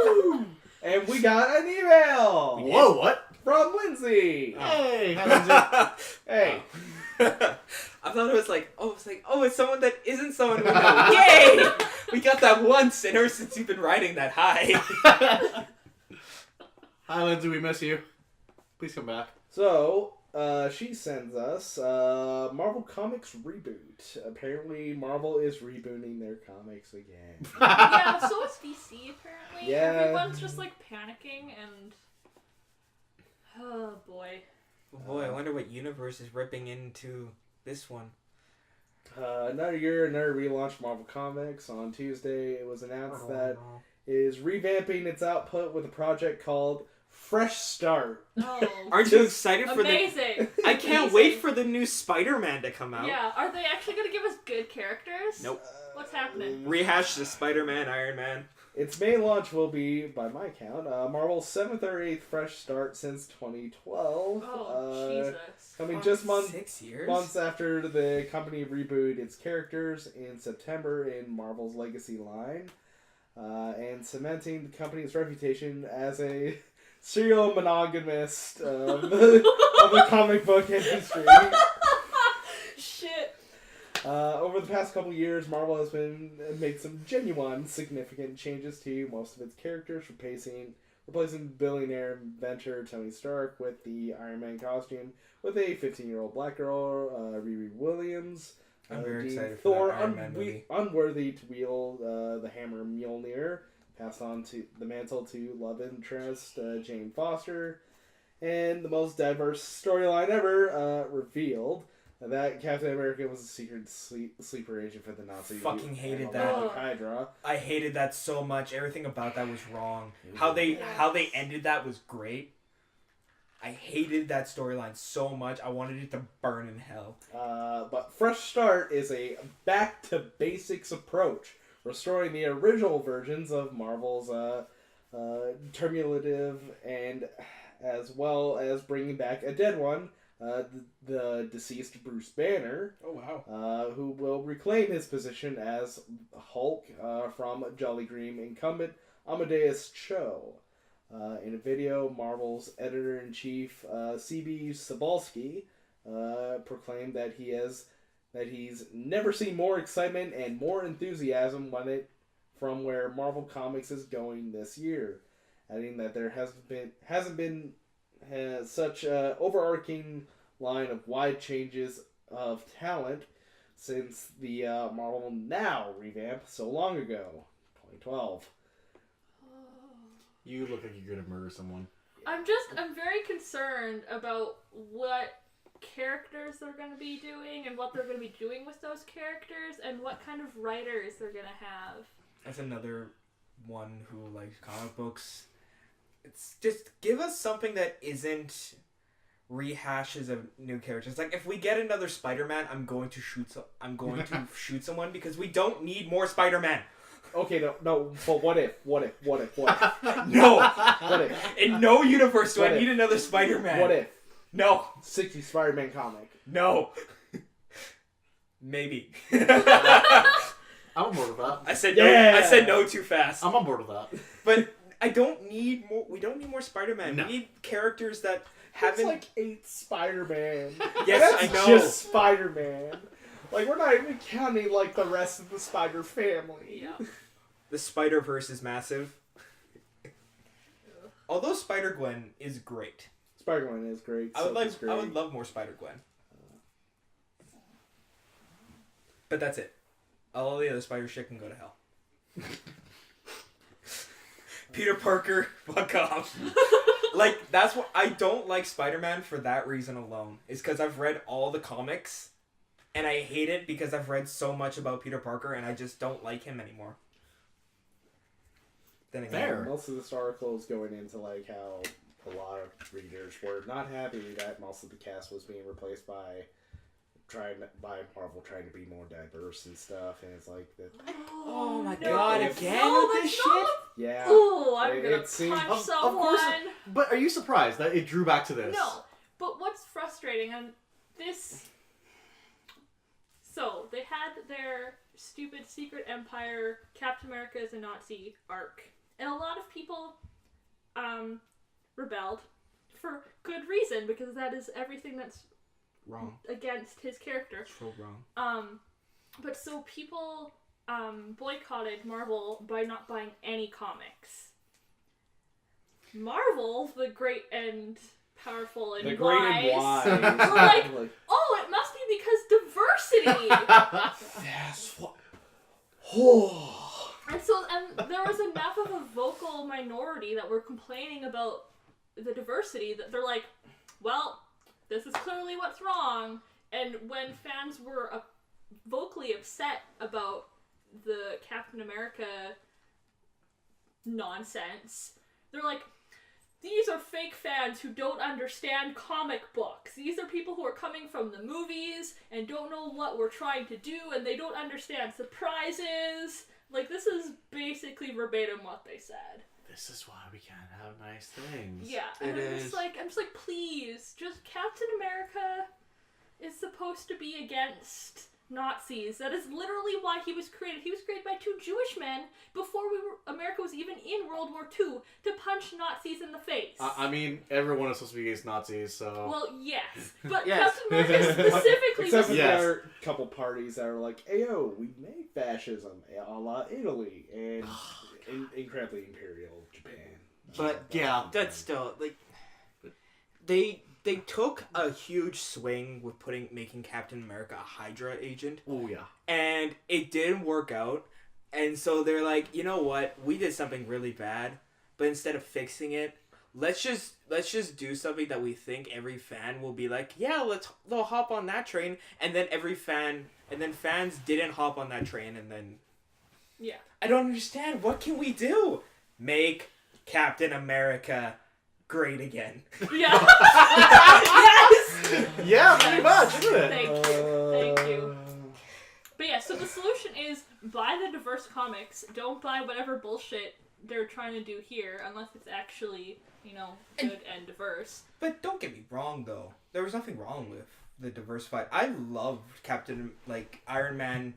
Woo! And we got an email Whoa, what? from Lindsay. Hey, how does it? Hey. I thought it was like, it's someone that isn't someone we know. Yay! We got that one sinner since you've been riding that high. Hi, Lindsay, we miss you. Please come back. So, she sends us Marvel Comics reboot. Apparently, Marvel is rebooting their comics again. Yeah, so is DC apparently. Yeah. Everyone's just like panicking and. Oh boy. Boy, I wonder what universe is ripping into this one. Another year, another relaunch Marvel Comics. On Tuesday, it was announced that is revamping its output with a project called Fresh Start. Oh, Aren't you excited for amazing! I can't wait for the new Spider-Man to come out. Yeah, are they actually gonna give us good characters? Nope. What's happening? Rehash the Spider-Man, Iron Man. Its main launch will be, by my count, Marvel's 7th or 8th Fresh Start since 2012. Oh, Jesus. Coming just 6 years? months after the company rebooted its characters in September in Marvel's Legacy line, and cementing the company's reputation as a serial monogamist of the comic book industry. Shit. Over the past couple years, Marvel has made some genuine significant changes to most of its characters, replacing billionaire inventor Tony Stark with the Iron Man costume with a 15-year-old black girl, Riri Williams. I'm very excited for Thor that Iron Man movie. unworthy to wield the hammer Mjolnir, passed on to the mantle to love interest Jane Foster, and the most diverse storyline ever revealed. That Captain America was a secret sleeper agent for the Nazi. Fucking hated that. Hydra. I hated that so much. Everything about that was wrong. Yes. How they ended that was great. I hated that storyline so much. I wanted it to burn in hell. But Fresh Start is a back-to-basics approach, restoring the original versions of Marvel's Terminative, and as well as bringing back a dead one, the deceased Bruce Banner. Oh, wow. Who will reclaim his position as Hulk from Jolly Green incumbent Amadeus Cho. In a video, Marvel's editor-in-chief, C.B. Cebulski, proclaimed that he's never seen more excitement and more enthusiasm from where Marvel Comics is going this year, adding that there hasn't been such an overarching line of wide changes of talent since the Marvel Now revamp so long ago, 2012. You look like you're gonna murder someone. I'm very concerned about what characters they're going to be doing and what they're going to be doing with those characters and what kind of writers they're going to have. That's another one who likes comic books. It's just give us something that isn't rehashes of new characters. Like if we get another Spider-Man, I'm going to shoot someone because we don't need more Spider-Man. Okay, no, but what if? No. What if? In no universe do What I if? need another Spider-Man. What if? No. 60 Spider-Man comic. No. Maybe. I'm on board with that. I said Yeah. no. I said no too fast. I'm on board with that. But I don't need more. We don't need more Spider-Man. No. We need characters that That's haven't. like 8 Spider-Man. Yes, That's I know. just Spider-Man. Like, we're not even counting, like, the rest of the Spider family. Yeah. The Spider-Verse is massive. Although Spider-Gwen is great. Spider-Man is great. I would Silk is I would great. love more Spider-Gwen. But that's it. All the other Spider shit can go to hell. Peter Parker, fuck off. Like, that's what I don't like Spider-Man for that reason alone. Is because I've read all the comics and I hate it because I've read so much about Peter Parker and I just don't like him anymore. Then again, Fair. Most of this article is going into, like, how a lot of readers were not happy that most of the cast was being replaced by Marvel trying to be more diverse and stuff, and it's like that. Oh my no, god, it's again not, with it's this not. shit? Yeah. Oh, I'm gonna It seems- punch Of someone. course, but are you surprised that it drew back to this? No, but what's frustrating on this... So, they had their stupid Secret Empire, Captain America is a Nazi arc. And a lot of people rebelled for good reason, because that is everything that's Wrong. against his character. So wrong. But so people boycotted Marvel by not buying any comics. Marvel, the great and powerful and The great and wise, wise. were like, oh, it must be because diversity. That's what. Oh. And there was enough of a vocal minority that were complaining about the diversity that they're like, well, this is clearly what's wrong. And when fans were vocally upset about the Captain America nonsense. They're like, these are fake fans who don't understand comic books. These are people who are coming from the movies and don't know what we're trying to do, and they don't understand surprises. Like, this is basically verbatim what they said. This is why we can't have nice things. Yeah, and I'm just like, please, just Captain America is supposed to be against Nazis. That is literally why he was created. He was created by two Jewish men before America was even in World War II to punch Nazis in the face. I mean, everyone is supposed to be against Nazis, so... Well, yes. But Yes. Captain America specifically Except for was... Yes. there are a couple parties that are like, "Ayo, we made fascism a la Italy and incredibly imperial Japan." But, yeah. That's still like they took a huge swing with making Captain America a Hydra agent, Oh, yeah. and it didn't work out. And so they're like, you know what? We did something really bad, but instead of fixing it, let's just do something that we think every fan will be like, yeah, they'll hop on that train. And then fans didn't hop on that train, and then Yeah. I don't understand. What can we do? Make Captain America great again. Yeah. Yes! Yeah, pretty much, isn't it? Thank you. But yeah, so the solution is buy the diverse comics. Don't buy whatever bullshit they're trying to do here unless it's actually, good and diverse. But don't get me wrong, though. There was nothing wrong with the diversified. I loved Iron Man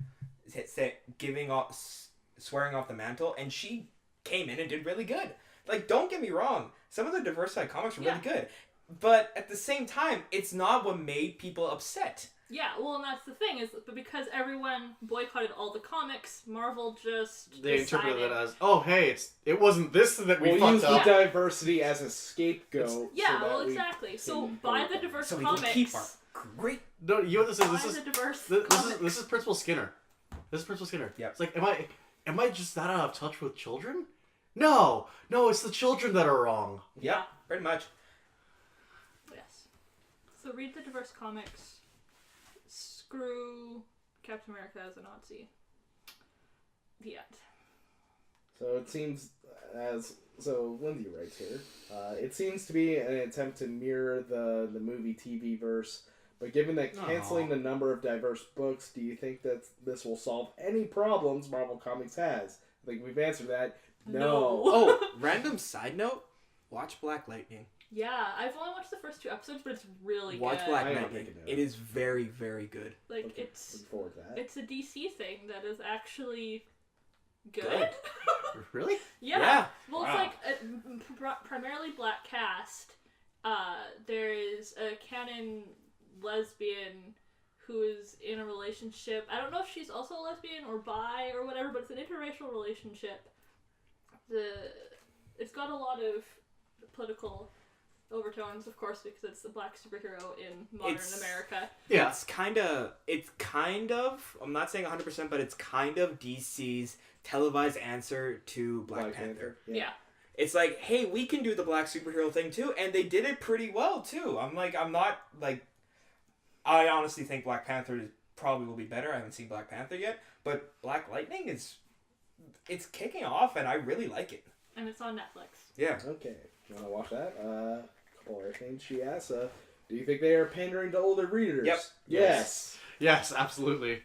swearing off the mantle, and she came in and did really good. Like, don't get me wrong. Some of the diversified comics are really good. But at the same time, it's not what made people upset. Yeah, well, and that's the thing, but because everyone boycotted all the comics, Marvel just They decided... interpreted it as, oh, hey, it wasn't this that we We'll fucked use up. the diversity as a scapegoat. Yeah, so well, that we exactly. So can buy vote the them. diverse So we comics. can keep our great... No, you know what this is? Buy This is the diverse this comics. is Principal Skinner. This is Principal Skinner. Yep. It's like, am I just that out of touch with children? No, it's the children that are wrong. Yeah, pretty much. Yes. So read the diverse comics. Screw Captain America as a Nazi. The end. So it seems so Lindsay writes here. It seems to be an attempt to mirror the movie TV verse, but given that canceling the number of diverse books, do you think that this will solve any problems Marvel Comics has? I think we've answered that. No. Oh, random side note. Watch Black Lightning. Yeah, I've only watched the first 2 episodes, but it's really Watch good. Black I am Lightning. thinking of It is very, very good. Like, Okay, it's look forward to that. a DC thing that is actually good. Good. Really? Yeah. Yeah. Well, Wow. it's like a primarily black cast. There is a canon lesbian who is in a relationship. I don't know if she's also a lesbian or bi or whatever, but it's an interracial relationship. It's got a lot of political overtones, of course, because it's a black superhero in modern America. Yeah. It's kind of, I'm not saying 100%, but it's kind of DC's televised answer to Black Panther. Yeah. It's like, hey, we can do the black superhero thing too, and they did it pretty well too. I honestly think Black Panther probably will be better. I haven't seen Black Panther yet, but Black Lightning it's kicking off, and I really like it. And it's on Netflix. Yeah. Okay, you want to watch that? Couple other things she asks. Do you think they are pandering to older readers? Yep. Yes. Yes, absolutely.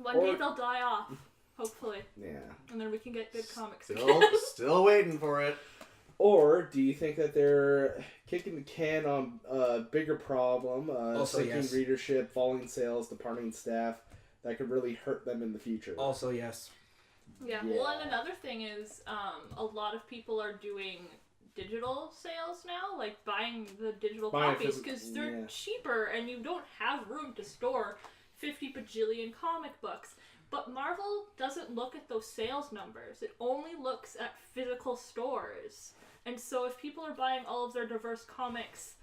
One day they'll die off, hopefully, Yeah. and then we can get good comics again. Still waiting for it. Or do you think that they're kicking the can on a bigger problem, Also, sinking yes. readership, falling sales, departing staff, that could really hurt them in the future? Also, yes. Yeah. Well, and another thing is, a lot of people are doing digital sales now, like buying the digital copies because they're cheaper and you don't have room to store 50 bajillion comic books. But Marvel doesn't look at those sales numbers. It only looks at physical stores. And so if people are buying all of their diverse comics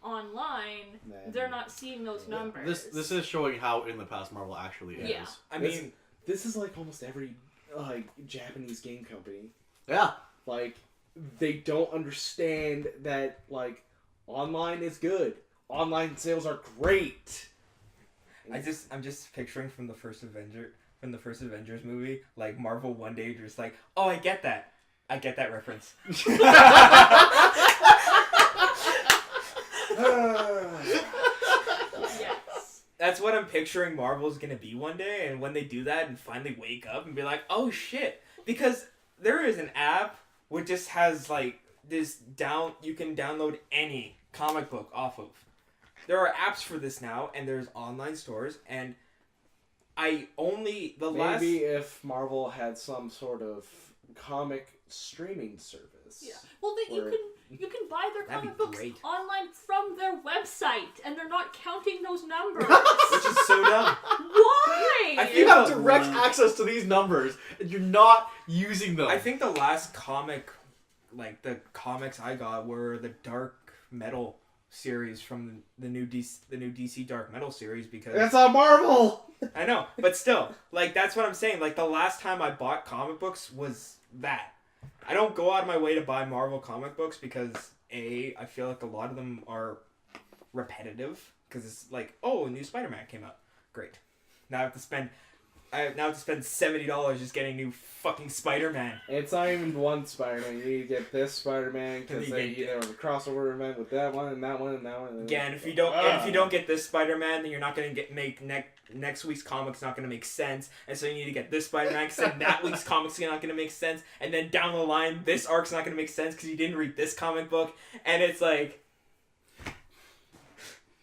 online, they're not seeing those numbers. This is showing how in the past Marvel actually is. Yeah. I mean, this is like almost every Japanese game company. Yeah. Like, they don't understand that, like, online is good. Online sales are great. I'm just picturing from the first Avengers movie, like Marvel one day just like, oh, I get that. I get that reference. Yes. That's what I'm picturing Marvel's gonna be one day, and when they do that and finally wake up and be like, oh shit. Because there is an app which just has like this you can download any comic book off of. There are apps for this now, and there's online stores, and Maybe if Marvel had some sort of comic streaming service. Yeah. Well, you can buy their That'd be comic books great. online from their website, and they're not counting those numbers. Which is so dumb. Why? I You feel- have direct access to these numbers, and you're not using them. I think the last comic, like the comics I got, were the Dark Metal series from the new DC Dark Metal series, because That's on Marvel! I know, but still, like that's what I'm saying. Like the last time I bought comic books was that. I don't go out of my way to buy Marvel comic books because I feel like a lot of them are repetitive, because it's like, oh, a new Spider-Man came out, great. Now I have to spend $70 just getting new fucking Spider-Man. It's not even one Spider-Man. You need to get this Spider-Man because You they get- there was a crossover event with that one and that one and that one. And Again, if you don't get this Spider-Man, then you're not gonna make next week's comic's not gonna make sense, and so you need to get this Spider-Man because then that week's comic's not gonna make sense, and then down the line this arc's not gonna make sense because you didn't read this comic book, and it's like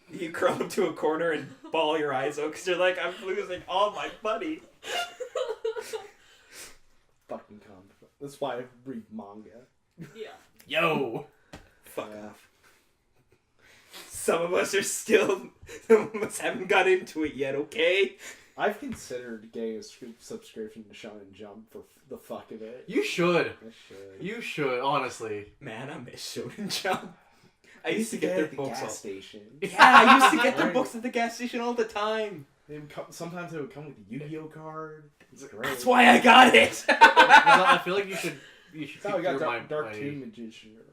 you curl up to a corner and bawl your eyes out because you're like, I'm losing all my money. fucking comic book. That's why I read manga. Yeah. Yo. Fuck Yeah. off. Some of us haven't got into it yet, okay? I've considered getting a subscription to Shonen Jump for the fuck of it. You should. I should. You should, honestly. Man, I miss Shonen Jump. I I used to get their at the books all. gas station. Yeah, I used to get their Right. books at the gas station all the time. Sometimes they would come with a Yu-Gi-Oh card. It's great. That's why I got it. I feel like you should That's how I peek got through Dark Toon Magician Girl.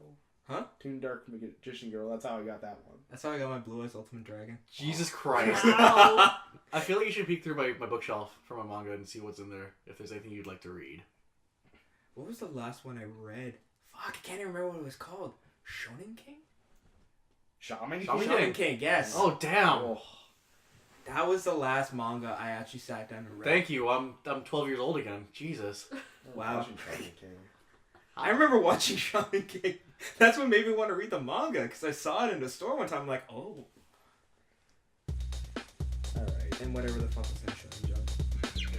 Huh? Toon Dark Magician Girl. That's how I got that one. That's how I got my Blue Eyes Ultimate Dragon. Jesus Christ. Wow. I feel like you should peek through my bookshelf for my manga and see what's in there, if there's anything you'd like to read. What was the last one I read? Fuck, I can't even remember what it was called. Shonen King? Shaman? Shaman King? King. Shonen King, yes. Oh, damn. Oh. That was the last manga I actually sat down and read. Thank you. I'm 12 years old again. Jesus. Wow. Watching Shaman King. I remember watching Shaman King. That's what made me want to read the manga, because I saw it in the store one time. I'm like, oh. Alright. And whatever the fuck was in Shonen Jump.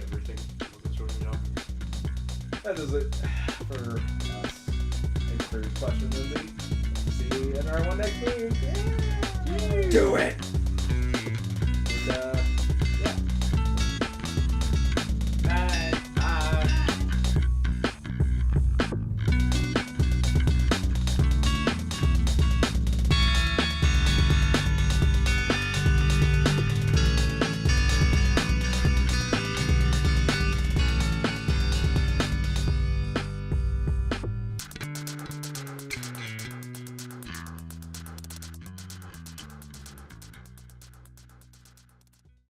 Everything. Wasn't showing me up. That does it for us. Thanks for your questions, Lindsay. See you in our one next week. Yeah. Do it!